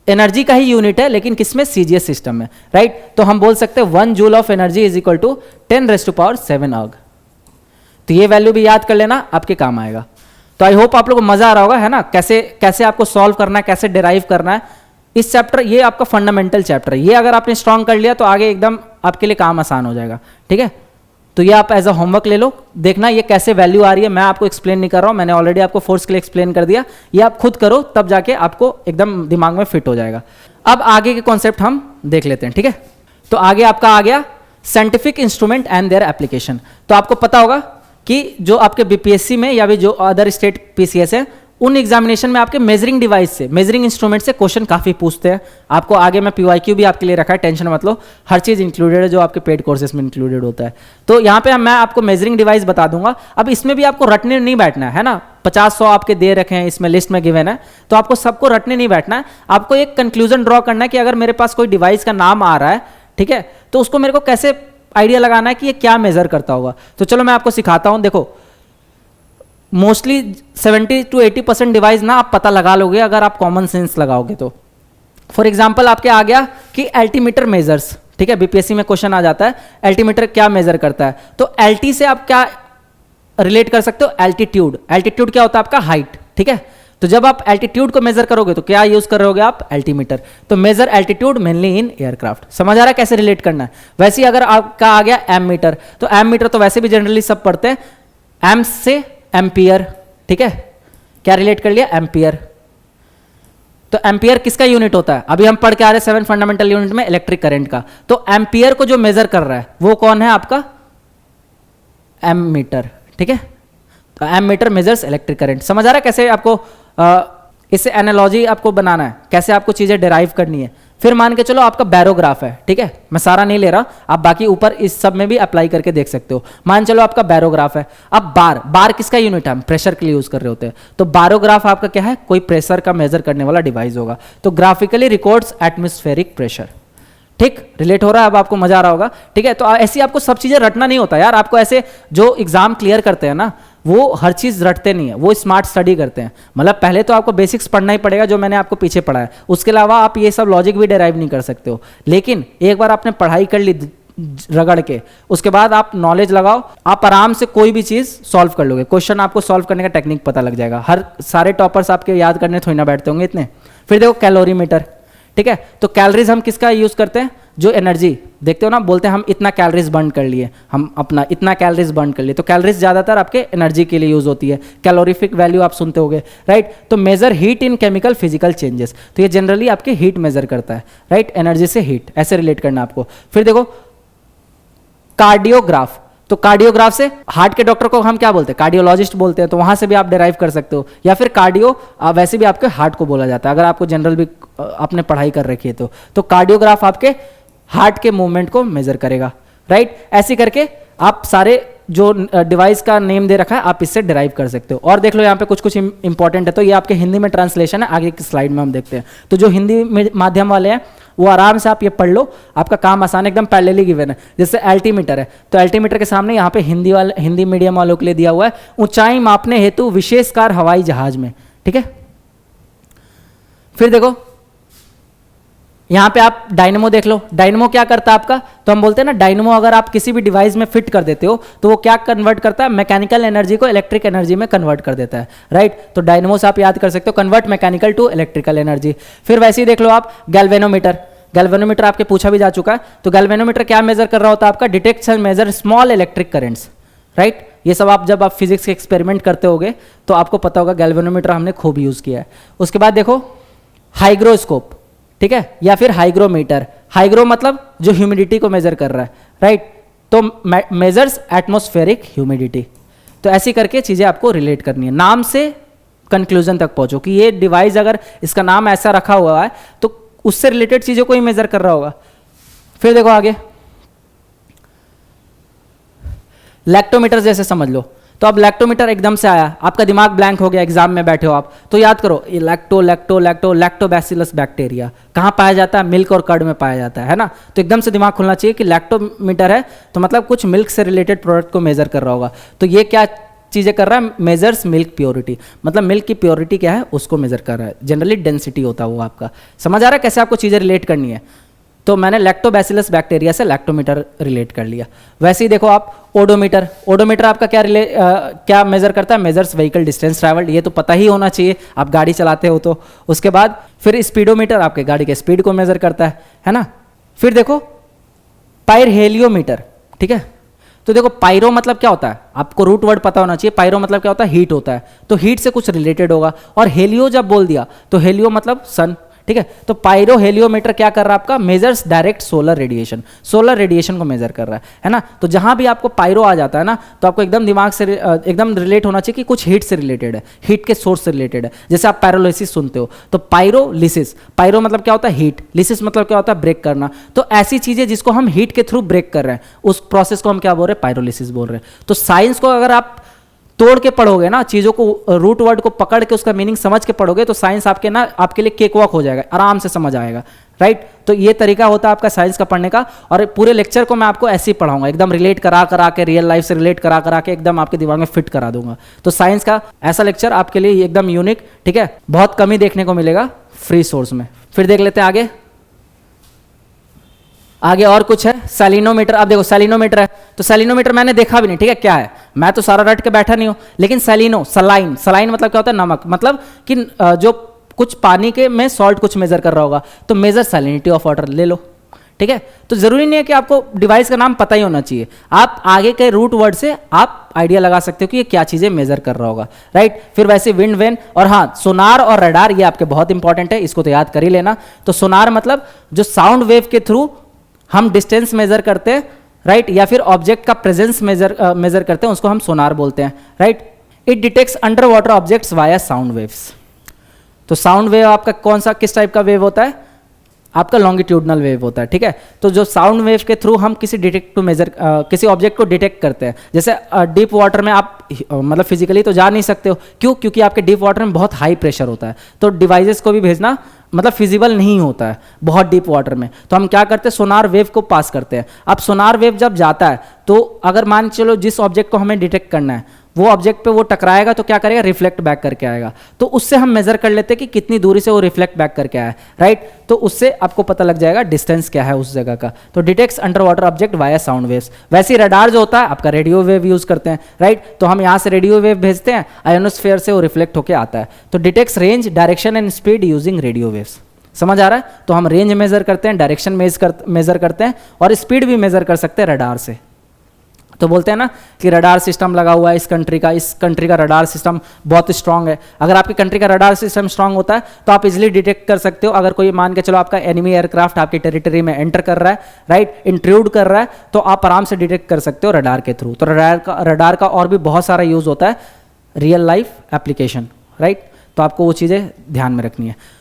B: एनर्जी का ही यूनिट है, लेकिन किसमें? सीजीएस सिस्टम में, राइट। तो हम बोल सकते हैं 1 joule of energy is equal to 10⁻⁷ erg. तो ये वैल्यू भी याद कर लेना, आपके काम आएगा। तो आई होप आप लोगों को मजा आ रहा होगा, है ना, कैसे कैसे आपको सॉल्व करना है, कैसे डिराइव करना है इस चैप्टर। ये आपका फंडामेंटल चैप्टर है, ये अगर आपने स्ट्रांग कर लिया तो आगे एकदम आपके लिए काम आसान हो जाएगा, ठीक है। तो ये आप एज अ होमवर्क ले लो, देखना ये कैसे वैल्यू आ रही है। मैं आपको एक्सप्लेन नहीं कर रहा हूं, मैंने ऑलरेडी आपको फोर्स के लिए एक्सप्लेन कर दिया। ये आप खुद करो, तब जाके आपको एकदम दिमाग में फिट हो जाएगा। अब आगे के कॉन्सेप्ट हम देख लेते हैं, ठीक है। तो आगे आपका आ गया scientific instrument and their application. तो आपको पता होगा कि जो आपके बीपीएससी में या भी जो अदर स्टेट पीसीएस है, उन एग्जामिनेशन में आपके मेजरिंग डिवाइस से, मेजरिंग इंस्ट्रूमेंट से क्वेश्चन काफी पूछते हैं। आपको आगे मैं पीवाईक्यू भी आपके लिए रखा है, टेंशन मत लो, हर चीज इंक्लूडेड है जो आपके पेड कोर्सेज में इंक्लूडेड होता है। तो यहाँ पे मैं आपको मेजरिंग डिवाइस बता दूंगा। अब इसमें भी आपको रटने नहीं बैठना है ना, 50-100 आपके दे रखे हैं इसमें लिस्ट में गिवन है, तो आपको सबको रटने नहीं बैठना है, आपको एक कंक्लूजन ड्रॉ करना है कि अगर मेरे पास कोई डिवाइस का नाम आ रहा है, ठीक है, तो उसको मेरे को कैसे आइडिया लगाना है कि ये क्या मेजर करता होगा। तो चलो मैं आपको सिखाता हूं। देखो मोस्टली 70 to 80% डिवाइस ना आप पता लगा लोगे अगर आप कॉमन सेंस लगाओगे तो। फॉर एग्जाम्पल आपके आ गया कि एल्टीमीटर मेजर्स, ठीक है, बीपीएससी में क्वेश्चन आ जाता है एल्टीमीटर क्या मेजर करता है, तो एल्टी से आप क्या रिलेट कर सकते हो, एल्टीट्यूड। एल्टीट्यूड क्या होता है आपका, हाइट, ठीक है। तो जब आप एल्टीट्यूड को मेजर करोगे तो क्या यूज कर रहे होगे आप, एल्टीमीटर। तो measure altitude mainly in aircraft. समझ आ रहा है कैसे रिलेट करना है। वैसे ही अगर आपका आ गया एम मीटर, तो एम मीटर तो वैसे भी जनरली सब पढ़ते हैं, एम से एम्पियर, ठीक है, क्या रिलेट कर लिया, एम्पियर। तो एम्पियर किसका यूनिट होता है, अभी हम पढ़ के आ रहे हैं 7 फंडामेंटल यूनिट में इलेक्ट्रिक करंट का। तो एम्पियर को जो मेजर कर रहा है वो कौन है आपका, एम मीटर, ठीक है। तो ammeter measures electric current. समझ आ रहा है कैसे आपको इससे एनालॉजी आपको बनाना है, कैसे आपको चीजें डिराइव करनी है। फिर मान के चलो आपका बैरोग्राफ है, ठीक है, मैं सारा नहीं ले रहा, आप बाकी ऊपर इस सब में भी अप्लाई करके देख सकते हो। मान चलो आपका बैरोग्राफ है। अब बार किसका यूनिट है, हम प्रेशर के लिए यूज कर रहे होते हैं। तो बारोग्राफ आपका क्या है, कोई प्रेशर का मेजर करने वाला डिवाइस होगा। तो ग्राफिकली रिकॉर्ड्स एटमॉस्फेरिक प्रेशर। ठीक, रिलेट हो रहा है, अब आपको मजा आ रहा होगा, ठीक है। तो ऐसी आपको सब चीजें रटना नहीं होता यार। आपको ऐसे जो एग्जाम क्लियर करते हैं ना, वो हर चीज रटते नहीं है, वो स्मार्ट स्टडी करते हैं। मतलब पहले तो आपको बेसिक्स पढ़ना ही पड़ेगा जो मैंने आपको पीछे पढ़ा है, उसके अलावा आप ये सब लॉजिक भी डिराइव नहीं कर सकते हो। लेकिन एक बार आपने पढ़ाई कर ली रगड़ के, उसके बाद आप नॉलेज लगाओ, आप आराम से कोई भी चीज सॉल्व कर लोगे। क्वेश्चन आपको सॉल्व करने का टेक्निक पता लग जाएगा। हर सारे टॉपर्स आपके याद करने थोड़ी ना बैठते होंगे इतने। फिर देखो कैलोरीमीटर, ठीक है। तो कैलोरीज हम किसका यूज करते हैं, जो एनर्जी देखते हो ना, बोलते हैं हम इतना कैलोरीज बर्न कर लिए, हम अपना इतना कैलोरीज बर्न कर लिए। तो कैलोरीज ज्यादातर आपके एनर्जी के लिए यूज होती है। कैलोरीफिक वैल्यू आप सुनते होगे, राइट। तो measure heat in chemical physical changes, तो ये जनरली आपके हीट मेजर करता है, राइट, एनर्जी से हीट, ऐसे रिलेट करना आपको। फिर देखो कार्डियोग्राफ, तो कार्डियोग्राफ से हार्ट के डॉक्टर को हम क्या बोलते हैं, कार्डियोलॉजिस्ट बोलते हैं। तो वहां से भी आप डिराइव कर सकते हो, या फिर कार्डियो वैसे भी आपके हार्ट को बोला जाता है, अगर आपको जनरल भी आपने पढ़ाई कर रखी है तो कार्डियोग्राफ आपके हार्ट के मूवमेंट को मेजर करेगा, राइट। ऐसे करके आप सारे जो डिवाइस का नेम दे रखा है आप इससे डिराइव कर सकते हो। और देख लो यहाँ पे कुछ इंपॉर्टेंट है, तो ये आपके हिंदी में ट्रांसलेशन है, आगे की स्लाइड में हम देखते हैं। तो जो हिंदी माध्यम वाले हैं वो आराम से आप ये पढ़ लो, आपका काम आसान, एकदम पैरेलली गिवन है। जैसे एल्टीमीटर है, तो एल्टीमीटर के सामने यहाँ पे हिंदी मीडियम वालों के लिए दिया हुआ है, ऊंचाई मापने हेतु विशेष कार हवाई जहाज में, ठीक है। फिर देखो यहाँ पे आप डायनेमो देख लो। डायनेमो क्या करता है आपका, तो हम बोलते हैं ना डायनेमो अगर आप किसी भी डिवाइस में फिट कर देते हो तो वो क्या कन्वर्ट करता है, मैकेनिकल एनर्जी को इलेक्ट्रिक एनर्जी में कन्वर्ट कर देता है, राइट। तो डायनेमो से आप याद कर सकते हो, convert mechanical to electrical energy. फिर वैसे ही देख लो आप गैल्वेनोमीटर। गैल्वेनोमीटर आपके पूछा भी जा चुका है। तो गैल्वेनोमीटर क्या मेजर कर रहा होता है आपका, detects and measure small electric currents, right. ये सब आप जब आप फिजिक्स के एक्सपेरिमेंट करते होगे तो आपको पता होगा, गैल्वेनोमीटर हमने खूब यूज किया है। उसके बाद देखो हाइग्रोस्कोप, ठीक है, या फिर हाइग्रोमीटर। हाइग्रो मतलब जो ह्यूमिडिटी को मेजर कर रहा है, राइट। तो मेजर्स एटमॉस्फेरिक ह्यूमिडिटी। तो ऐसी करके चीजें आपको रिलेट करनी है, नाम से कंक्लूजन तक पहुंचो कि ये डिवाइस अगर इसका नाम ऐसा रखा हुआ है तो उससे रिलेटेड चीजों को ही मेजर कर रहा होगा। फिर देखो आगे लैक्टोमीटर जैसे समझ लो। तो अब लैक्टोमीटर एकदम से आया, आपका दिमाग ब्लैंक हो गया, एग्जाम में बैठे हो आप, तो याद करो ये लैक्टोबैसिलस बैक्टीरिया कहाँ पाया जाता है, मिल्क और कर्ड में पाया जाता है ना। तो एकदम से दिमाग खुलना चाहिए कि लैक्टोमीटर है तो मतलब कुछ मिल्क से रिलेटेड प्रोडक्ट को मेजर कर रहा होगा। तो ये क्या चीजें कर रहा है, मेजर्स मिल्क प्योरिटी, मतलब मिल्क की प्योरिटी क्या है उसको मेजर कर रहा है। जनरली डेंसिटी होता है वो आपका। समझ आ रहा है कैसे आपको चीजें रिलेट करनी है। तो मैंने लैक्टोबैसिलस बैक्टीरिया से लैक्टोमीटर रिलेट कर लिया। वैसे ही देखो आप ओडोमीटर। ओडोमीटर आपका क्या मेजर करता है, मेजर्स व्हीकल डिस्टेंस ट्रैवल्ड, ये तो पता ही होना चाहिए, आप गाड़ी चलाते हो तो। उसके बाद फिर स्पीडोमीटर आपके गाड़ी के स्पीड को मेजर करता है ना। फिर देखो पायरहेलियोमीटर, ठीक है। तो देखो पायरो मतलब क्या होता है, आपको रूट वर्ड पता होना चाहिए। पायरो मतलब क्या होता है, हीट होता है, तो हीट से कुछ रिलेटेड होगा। और हेलियो जब बोल दिया तो हेलियो मतलब सन, ठीक है। तो पायरो हेलियोमीटर क्या कर रहा है आपका, measures direct solar radiation, solar radiation को मेजर कर रहा है ना। तो जहां भी आपको पायरो आ जाता है ना तो आपको एकदम दिमाग से एकदम रिलेट होना चाहिए कि कुछ हीट से रिलेटेड है, हीट के सोर्स से रिलेटेड है। जैसे आप पायरोलिसिस सुनते हो तो पायरोलिसिस, पायरो मतलब क्या होता है हीट, लिसिस मतलब क्या होता है ब्रेक करना। तो ऐसी चीजें जिसको हम हीट के थ्रू ब्रेक कर रहे हैं उस प्रोसेस को हम क्या बोल रहे हैं, पायरोलिसिस बोल रहे हैं। तो साइंस को अगर आप तोड़ के पढ़ोगे ना, चीज़ों को रूट वर्ड को पकड़ के उसका मीनिंग समझ के पढ़ोगे तो साइंस आपके लिए केक वॉक हो जाएगा, आराम से समझ आएगा, राइट। तो ये तरीका होता है आपका साइंस का पढ़ने का। और पूरे लेक्चर को मैं आपको ऐसे ही पढ़ाऊंगा, एकदम रिलेट करा के, रियल लाइफ से रिलेट करा के एकदम आपके दिमाग में फिट करा दूंगा। तो साइंस का ऐसा लेक्चर आपके लिए एकदम यूनिक, ठीक है, बहुत कम ही देखने को मिलेगा फ्री सोर्स में। फिर देख लेते हैं आगे और कुछ है। सैलिनोमीटर, अब देखो सैलिनोमीटर है, तो सैलिनोमीटर मैंने देखा भी नहीं, ठीक है, क्या है, मैं तो सारा रट के बैठा नहीं हूं, लेकिन सलाइन मतलब क्या होता है, नमक, मतलब कि जो कुछ पानी के में सॉल्ट कुछ मेजर कर रहा होगा, तो मेजर सैलिनिटी ऑफ वाटर ले लो, ठीक है। तो जरूरी नहीं है कि आपको डिवाइस का नाम पता ही होना चाहिए, आप आगे के रूट वर्ड से आप आइडिया लगा सकते हो कि ये क्या चीजें मेजर कर रहा होगा, राइट। फिर वैसे विंड वेन, और हाँ सोनार और रडार, ये आपके बहुत इंपॉर्टेंट है, इसको तो याद कर ही लेना। तो सोनार मतलब जो साउंड वेव के थ्रू हम डिस्टेंस मेजर करते हैं, राइट, या फिर ऑब्जेक्ट का प्रेजेंस मेजर करते हैं, उसको हम सोनार बोलते हैं, right. It detects under water objects via sound waves. तो साउंड वेव आपका कौन सा, किस टाइप का वेव होता है, आपका लॉन्गिट्यूडनल वेव होता है, ठीक है। तो जो साउंड वेव के थ्रू हम किसी ऑब्जेक्ट को डिटेक्ट करते हैं, जैसे डीप वाटर में आप मतलब फिजिकली तो जा नहीं सकते हो, क्यों, क्योंकि आपके डीप वाटर में बहुत हाई प्रेशर होता है, तो डिवाइसेस को भी भेजना मतलब फिजिबल नहीं होता है बहुत डीप वाटर में। तो हम क्या करते हैं, सोनार वेव को पास करते हैं। अब सोनार वेव जब जाता है तो अगर मान चलो जिस ऑब्जेक्ट को हमें डिटेक्ट करना है वो ऑब्जेक्ट पे वो टकराएगा तो क्या करेगा, रिफ्लेक्ट बैक करके आएगा, तो उससे हम मेजर कर लेते हैं कि कितनी दूरी से वो रिफ्लेक्ट बैक करके आया, राइट। तो उससे आपको पता लग जाएगा डिस्टेंस क्या है उस जगह का। तो detects under water object via sound waves. वैसे ही रडार जो होता है आपका रेडियो वेव यूज करते हैं, राइट। तो हम यहाँ से रेडियो वेव भेजते हैं, आयोनोस्फेयर से वो रिफ्लेक्ट होकर आता है। तो detects range, direction and speed using radio waves. समझ आ रहा है। तो हम रेंज मेजर करते हैं, डायरेक्शन मेजर करते हैं और स्पीड भी मेजर कर सकते हैं रडार से। तो बोलते हैं ना कि रडार सिस्टम लगा हुआ है इस कंट्री का रडार सिस्टम बहुत स्ट्रांग है। अगर आपकी कंट्री का रडार सिस्टम स्ट्रांग होता है तो आप इजीली डिटेक्ट कर सकते हो, अगर कोई मान के चलो आपका एनिमी एयरक्राफ्ट आपकी टेरिटरी में एंटर कर रहा है, राइट, इंट्रूड कर रहा है, तो आप आराम से डिटेक्ट कर सकते हो रडार के थ्रू। तो रडार का और भी बहुत सारा यूज होता है रियल लाइफ एप्लीकेशन, राइट। तो आपको वो चीज़ें ध्यान में रखनी है।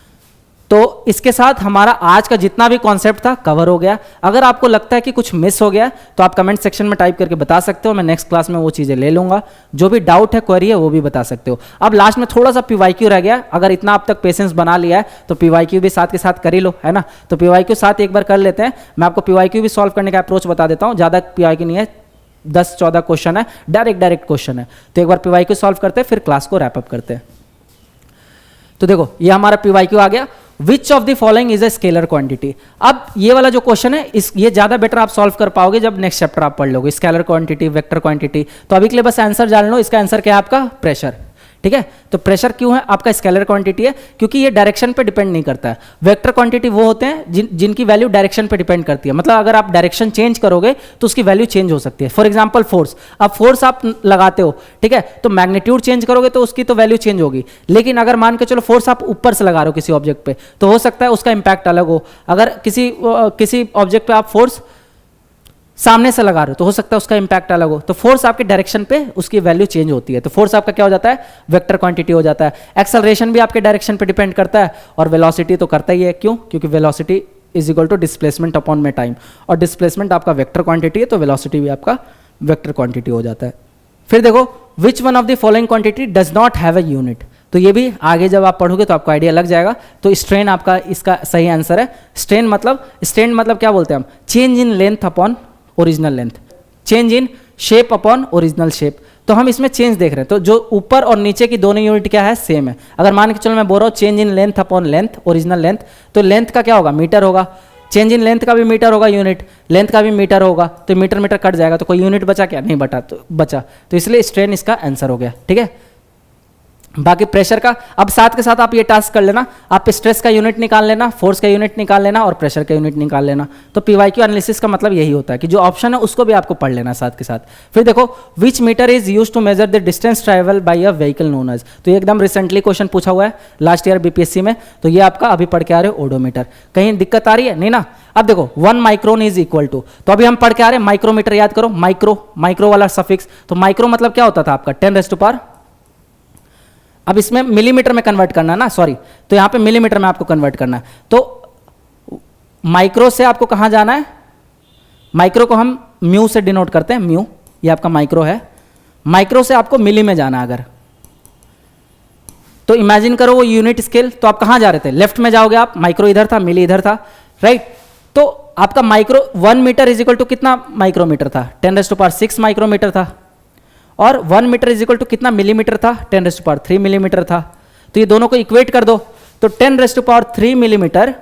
B: तो इसके साथ हमारा आज का जितना भी कॉन्सेप्ट था कवर हो गया। अगर आपको लगता है कि कुछ मिस हो गया तो आप कमेंट सेक्शन में टाइप करके बता सकते हो, मैं नेक्स्ट क्लास में वो चीज़ें ले लूंगा। जो भी डाउट है, क्वेरी है, वो भी बता सकते हो। अब लास्ट में थोड़ा सा पीवाईक्यू रह गया, अगर इतना अब तक पेशेंस बना लिया है तो पीवाईक्यू भी साथ के साथ कर ही लो, है ना। तो पीवाईक्यू साथ एक बार कर लेते हैं। मैं आपको पीवाईक्यू भी सॉल्व करने का अप्रोच बता देता हूँ, ज़्यादा पीवाईक्यू नहीं है, 10-14 क्वेश्चन है, डायरेक्ट क्वेश्चन है। तो एक बार पीवाईक्यू सॉल्व करते हैं, फिर क्लास को रैप अप करते हैं। तो देखो ये हमारा पीवाईक्यू आ गया। विच of the following is a scalar quantity. अब ये वाला जो क्वेश्चन है ये ज्यादा बेटर आप सॉल्व कर पाओगे जब नेक्स्ट चैप्टर आप पढ़ लोगे, स्केलर क्वांटिटी, वेक्टर क्वांटिटी। तो अभी के लिए बस आंसर जान लो, इसका आंसर क्या है आपका, प्रेशर, ठीक है। तो प्रेशर क्यों है आपका स्केलर क्वांटिटी है, क्योंकि ये डायरेक्शन पे डिपेंड नहीं करता है। वेक्टर क्वांटिटी वो होते हैं जिनकी वैल्यू डायरेक्शन पे डिपेंड करती है, मतलब अगर आप डायरेक्शन चेंज करोगे तो उसकी वैल्यू चेंज हो सकती है। फॉर एग्जांपल फोर्स, अब फोर्स आप लगाते हो, ठीक है, तो मैग्नीट्यूड चेंज करोगे तो उसकी तो वैल्यू चेंज होगी। लेकिन अगर मान के चलो फोर्स आप ऊपर से लगा रहे हो किसी ऑब्जेक्ट पे, तो हो सकता है उसका इंपैक्ट अलग हो। अगर किसी ऑब्जेक्ट पे आप फोर्स सामने से लगा रहे हो तो हो सकता है उसका इंपैक्ट अलग हो। तो फोर्स आपके डायरेक्शन पे उसकी वैल्यू चेंज होती है, तो फोर्स आपका क्या हो जाता है, वेक्टर क्वांटिटी हो जाता है। एक्सेलरेशन भी आपके डायरेक्शन पे डिपेंड करता है, और वेलोसिटी तो करता ही है। क्यों, क्योंकि velocity is equal to displacement upon में टाइम, और डिस्प्लेसमेंट आपका वेक्टर क्वांटिटी है, तो वेलोसिटी भी आपका वेक्टर क्वांटिटी हो जाता है। फिर देखो which one of the following quantity does not have a unit. तो ये भी आगे जब आप पढ़ोगे तो आपको आइडिया लग जाएगा। तो स्ट्रेन आपका इसका सही आंसर है। स्ट्रेन मतलब क्या बोलते हैं हम, change in length upon original length, change in shape upon original shape. तो हम इसमें चेंज देख रहे हैं, तो जो ऊपर और नीचे की दोनों यूनिट क्या है, सेम है। अगर मान के चलो मैं बोल रहा हूँ change in length upon length, original length, तो लेंथ का क्या होगा, मीटर होगा। चेंज इन लेंथ का भी मीटर होगा यूनिट, लेंथ का भी मीटर होगा, तो मीटर कट जाएगा, तो कोई यूनिट बचा क्या, नहीं बचा। तो इसलिए स्ट्रेन इसका आंसर हो गया, ठीक है। बाकी प्रेशर का अब साथ के साथ आप ये टास्क कर लेना, आप स्ट्रेस का यूनिट निकाल लेना, फोर्स का यूनिट निकाल लेना और प्रेशर का यूनिट निकाल लेना। तो पीवाईक्यू एनालिसिस का मतलब यही होता है कि जो ऑप्शन है उसको भी आपको पढ़ लेना साथ के साथ। फिर देखो which metre is used to measure the distance travel by a vehicle known as. तो ये एकदम रिसेंटली क्वेश्चन पूछा हुआ है लास्ट ईयर बीपीएससी में, तो ये आपका अभी पढ़ के आ रहे हो ओडोमीटर। कहीं दिक्कत आ रही है, नहीं ना। अब देखो 1 माइक्रोन इज इक्वल टू, तो अभी हम पढ़ के आ रहे हैं माइक्रोमीटर, याद करो माइक्रो वाला सफिक्स। तो माइक्रो मतलब क्या होता था आपका 10⁻⁴। अब इसमें मिलीमीटर में कन्वर्ट करना है ना, सॉरी, तो यहां पे मिलीमीटर में आपको कन्वर्ट करना है। तो माइक्रो से आपको कहां जाना है, माइक्रो को हम म्यू से डिनोट करते हैं, म्यू, ये आपका माइक्रो है। माइक्रो से आपको मिली में जाना अगर, तो इमेजिन करो वो यूनिट स्केल, तो आप कहाँ जा रहे थे, लेफ्ट में जाओगे आप, माइक्रो इधर था, मिली इधर था, राइट। तो आपका micro 1 metre is equal to कितना माइक्रोमीटर था, 10⁻6 माइक्रोमीटर था, और 1 मीटर इज इक्वल टू कितना मिलीमीटर था, 10⁻3 मिलीमीटर था। तो ये दोनों को इक्वेट कर दो, तो 10⁻3 millimetre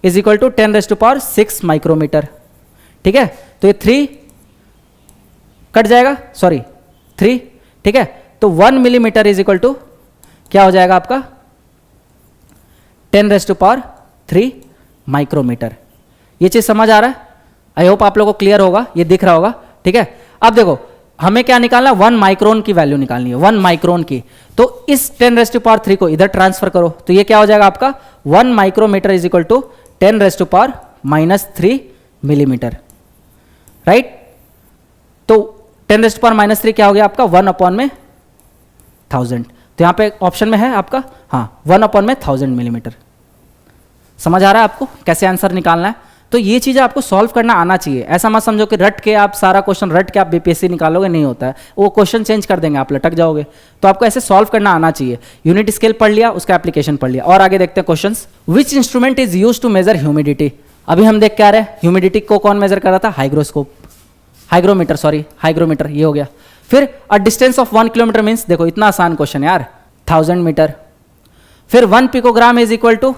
B: is equal to 10⁻6 micrometre, ठीक है। तो ये 3 कट जाएगा, सॉरी 3, ठीक है। तो 1 मिलीमीटर इज इक्वल टू क्या हो जाएगा आपका 10⁻3 माइक्रोमीटर। ये चीज समझ आ रहा है, आई होप आप लोगों को क्लियर होगा, ये दिख रहा होगा, ठीक है। अब देखो हमें क्या निकालना है, 1 माइक्रोन की वैल्यू निकालनी है, 1 माइक्रोन की। तो इस 10⁻3 को इधर ट्रांसफर करो, तो ये क्या हो जाएगा आपका 1 micrometre is equal to 10⁻³ millimetre, right. तो 10⁻³ क्या हो गया आपका 1/1000। तो यहाँ पे ऑप्शन में है आपका, हाँ 1/1000 मिलीमीटर। समझ आ रहा है आपको कैसे आंसर निकालना है। तो ये चीज़ें आपको सॉल्व करना आना चाहिए, ऐसा मत समझो कि रट के आप सारा क्वेश्चन रट के आप बीपीएससी निकालोगे, नहीं होता है, वो क्वेश्चन चेंज कर देंगे, आप लटक जाओगे। तो आपको ऐसे सॉल्व करना आना चाहिए। यूनिट स्केल पढ़ लिया, उसका एप्लीकेशन पढ़ लिया, और आगे देखते हैं questions. Which instrument is use to measure humidity. अभी हम देख के आ रहे हैं ह्यूमिडिटी को कौन मेजर कर रहा था, हाइग्रोमीटर, सॉरी हाइग्रोमीटर, ये हो गया। फिर a distance of 1 kilometre means, देखो इतना आसान क्वेश्चन यार, 1000 मीटर। फिर 1 picogram is equal to,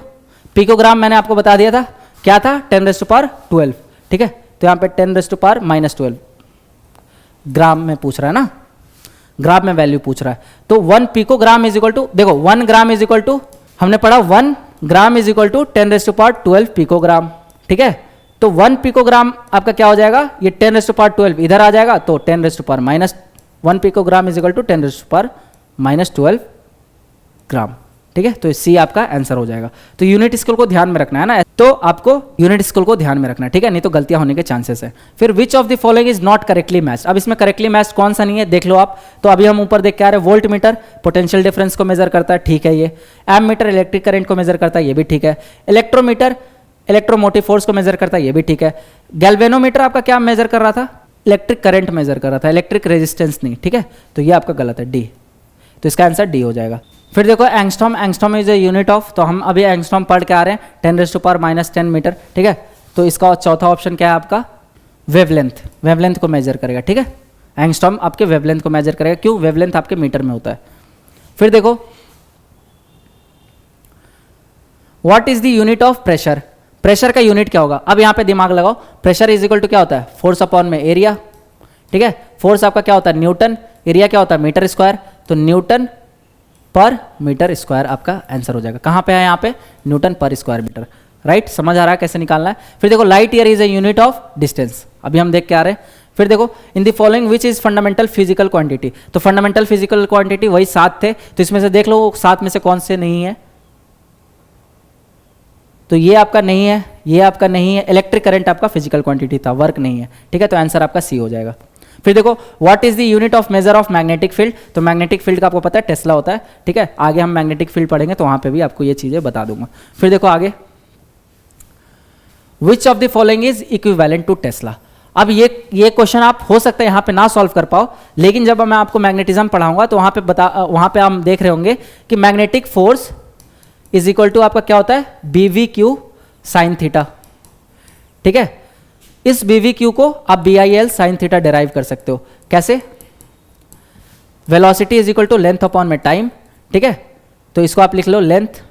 B: picogram मैंने आपको बता दिया था क्या था 10⁻12, ठीक है। तो यहाँ पे 10⁻−12 ग्राम में पूछ रहा है ना, ग्राम में वैल्यू पूछ रहा है। तो 1 पिकोग्राम इज इक्वल टू, देखो 1 ग्राम इज इक्वल टू, हमने पढ़ा 1 gram is equal to 10⁻12 picogram, ठीक है। तो 1 पिकोग्राम आपका क्या हो जाएगा, ये 10⁻12 इधर आ जाएगा, तो 10⁻1 पिकोग्राम इज इक्वल टू 10⁻12 ग्राम, ठीक है। तो सी आपका आंसर हो जाएगा। तो यूनिट स्केल को ध्यान में रखना है ना, तो आपको यूनिट स्केल को ध्यान में रखना है, ठीक है, नहीं तो गलतियां होने के चांसेस है। फिर विच of the following is not correctly matched. अब इसमें करेक्टली मैच्ड कौन सा नहीं है देख लो आप। तो अभी हम ऊपर देख के आ रहे हैं, वोल्ट मीटर पोटेंशियल डिफरेंस को मेजर करता है, ठीक है। ये एम मीटर इलेक्ट्रिक करंट को मेजर करता है, ये भी ठीक है। इलेक्ट्रोमीटर इलेक्ट्रोमोटिव फोर्स को मेजर करता है, ये भी ठीक है। गैल्वेनोमीटर आपका क्या मेजर कर रहा था, इलेक्ट्रिक करंट मेजर कर रहा था, इलेक्ट्रिक रेजिस्टेंस नहीं, ठीक है। तो ये आपका गलत है, डी। तो इसका आंसर डी हो जाएगा। फिर देखो angstrom, angstrom is a unit of, तो हम अभी एंगस्ट्रॉम पढ़ के आ रहे हैं, 10⁻−10 मीटर, ठीक है। तो इसका चौथा ऑप्शन क्या है आपका, वेवलेंथ, वेवलेंथ को मेजर करेगा, ठीक है। एंगस्ट्रॉम आपके वेवलेंथ को मेजर करेगा, क्यों, वेवलेंथ आपके मीटर में होता है। फिर देखो what is the unit of pressure, pressure का यूनिट क्या होगा। अब यहाँ पे दिमाग लगाओ, प्रेशर इज इक्वल टू क्या होता है, फोर्स अपॉन में एरिया, ठीक है। फोर्स आपका क्या होता है न्यूटन, एरिया क्या होता है मीटर स्क्वायर, तो न्यूटन पर मीटर स्क्वायर आपका आंसर हो जाएगा। कहाँ पे है यहाँ पे, न्यूटन पर स्क्वायर मीटर, राइट। समझ आ रहा है कैसे निकालना है। फिर देखो light year is a unit of distance, अभी हम देख के आ रहे हैं। फिर देखो in the following which is fundamental physical quantity, तो फंडामेंटल फिजिकल क्वांटिटी वही 7 थे, तो इसमें से देख लो 7 में से कौन से नहीं है, तो ये आपका नहीं है, ये आपका नहीं है। इलेक्ट्रिक करंट आपका फिजिकल क्वांटिटी था, वर्क नहीं है, ठीक है। तो आंसर आपका सी हो जाएगा। फिर देखो what is the unit of measure of magnetic field, तो मैग्नेटिक फील्ड का आपको पता है टेस्ला होता है, ठीक है। आगे हम मैग्नेटिक फील्ड पढ़ेंगे तो वहां पे भी आपको ये चीजें बता दूंगा। फिर देखो आगे, which of the following is equivalent to tesla. अब ये क्वेश्चन आप हो सकता है यहाँ पे ना सॉल्व कर पाओ, लेकिन जब मैं आपको मैग्नेटिज्म पढ़ाऊंगा तो वहां पे हम देख रहे होंगे कि magnetic force is equal to आपका क्या होता है, BV/Q साइन थीटा, ठीक है। इस BV/Q को आप BIL साइन थीटा डेराइव कर सकते हो, कैसे, velocity is equal to length upon में टाइम, ठीक है। तो इसको आप लिख लो लेंथ,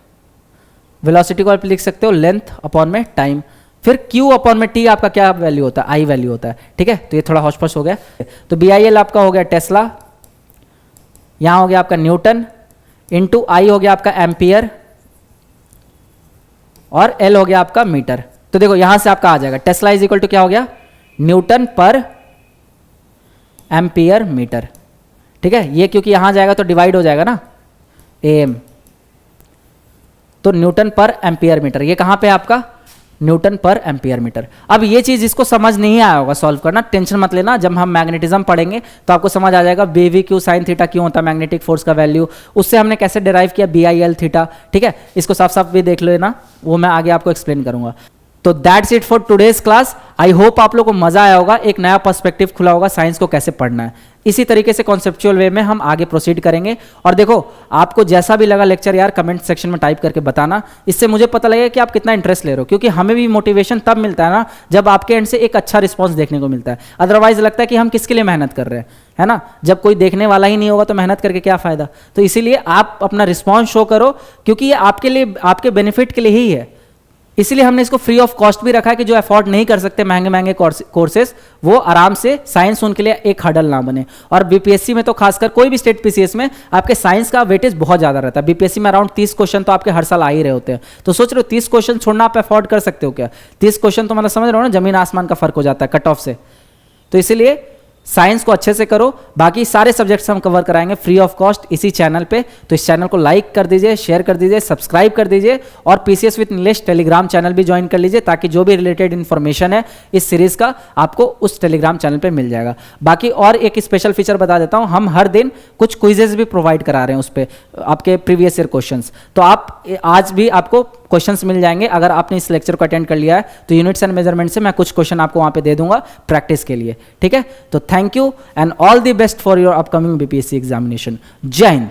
B: वेलोसिटी को आप लिख सकते हो लेंथ अपॉन में टाइम। फिर Q अपॉन में T आपका क्या वैल्यू होता है, I वैल्यू होता है, ठीक है। तो ये थोड़ा हौश-पौश हो गया। तो BIL आपका हो गया टेस्ला, यहां हो गया आपका न्यूटन, इंटू I हो गया आपका एम्पियर, और L हो गया आपका मीटर। तो देखो यहां से आपका आ जाएगा टेस्ला इज इक्वल टू क्या हो गया, न्यूटन पर एम्पियर मीटर, ठीक है। ये क्योंकि यहां जाएगा तो डिवाइड हो जाएगा ना, AM, तो न्यूटन पर एम्पियर मीटर, ये कहां पे है आपका, न्यूटन पर एम्पियर मीटर। अब ये चीज इसको समझ नहीं आया होगा सॉल्व करना, टेंशन मत लेना, जब हम मैग्नेटिज्म पढ़ेंगे तो आपको समझ आ जाएगा BV/Q साइन थीटा क्यों होता है, मैग्नेटिक फोर्स का वैल्यू, उससे हमने कैसे डिराइव किया BIL थीटा, ठीक है। इसको साफ साफ भी देख लेना, वो मैं आगे आपको एक्सप्लेन करूंगा। तो that's it for today's class. I hope आप लोग को मजा आया होगा, एक नया पर्सपेक्टिव खुला होगा साइंस को कैसे पढ़ना है। इसी तरीके से कॉन्सेप्चुअल वे में हम आगे प्रोसीड करेंगे। और देखो, आपको जैसा भी लगा लेक्चर यार कमेंट सेक्शन में टाइप करके बताना, इससे मुझे पता लगेगा कि आप कितना इंटरेस्ट ले रहे हो, क्योंकि हमें भी मोटिवेशन तब मिलता है ना जब आपके एंड से एक अच्छा रिस्पॉन्स देखने को मिलता है। अदरवाइज लगता है कि हम किसके लिए मेहनत कर रहे हैं, है ना। जब कोई देखने वाला ही नहीं होगा तो मेहनत करके क्या फायदा। तो इसीलिए आप अपना रिस्पॉन्स शो करो, क्योंकि ये आपके लिए, आपके बेनिफिट के लिए ही है। इसलिए हमने इसको फ्री ऑफ कॉस्ट भी रखा है कि जो अफोर्ड नहीं कर सकते महंगे महंगे कोर्सेज, वो आराम से साइंस उनके लिए एक हर्डल ना बने। और बीपीएससी में तो खासकर कोई भी स्टेट पीसीएस में आपके साइंस का वेटेज बहुत ज़्यादा रहता है। बीपीएससी में अराउंड 30 क्वेश्चन तो आपके हर साल आ ही रहे होते हैं। तो सोच रहे हो 30 क्वेश्चन छोड़ना आप अफोर्ड कर सकते हो क्या? 30 क्वेश्चन तो मतलब समझ रहे हो ना, जमीन आसमान का फर्क हो जाता है कट ऑफ से। तो इसीलिए साइंस को अच्छे से करो, बाकी सारे सब्जेक्ट्स हम कवर कराएंगे फ्री ऑफ कॉस्ट इसी चैनल पे। तो इस चैनल को लाइक कर दीजिए, शेयर कर दीजिए, सब्सक्राइब कर दीजिए, और PCS with Nilesh Telegram channel भी ज्वाइन कर लीजिए, ताकि जो भी रिलेटेड इन्फॉर्मेशन है इस सीरीज का आपको उस टेलीग्राम चैनल पे मिल जाएगा। बाकी और एक स्पेशल फीचर बता देता हूं, हम हर दिन कुछ क्विजेस भी प्रोवाइड करा रहे हैं उस पर, आपके प्रीवियस ईयर क्वेश्चंस। तो आप आज भी आपको क्वेश्चंस मिल जाएंगे। अगर आपने इस लेक्चर को अटेंड कर लिया है तो यूनिट्स एंड मेजरमेंट से मैं कुछ क्वेश्चन आपको वहां पे दे दूंगा प्रैक्टिस के लिए, ठीक है। तो thank you and all the best for your upcoming BPSC examination. जय हिंद।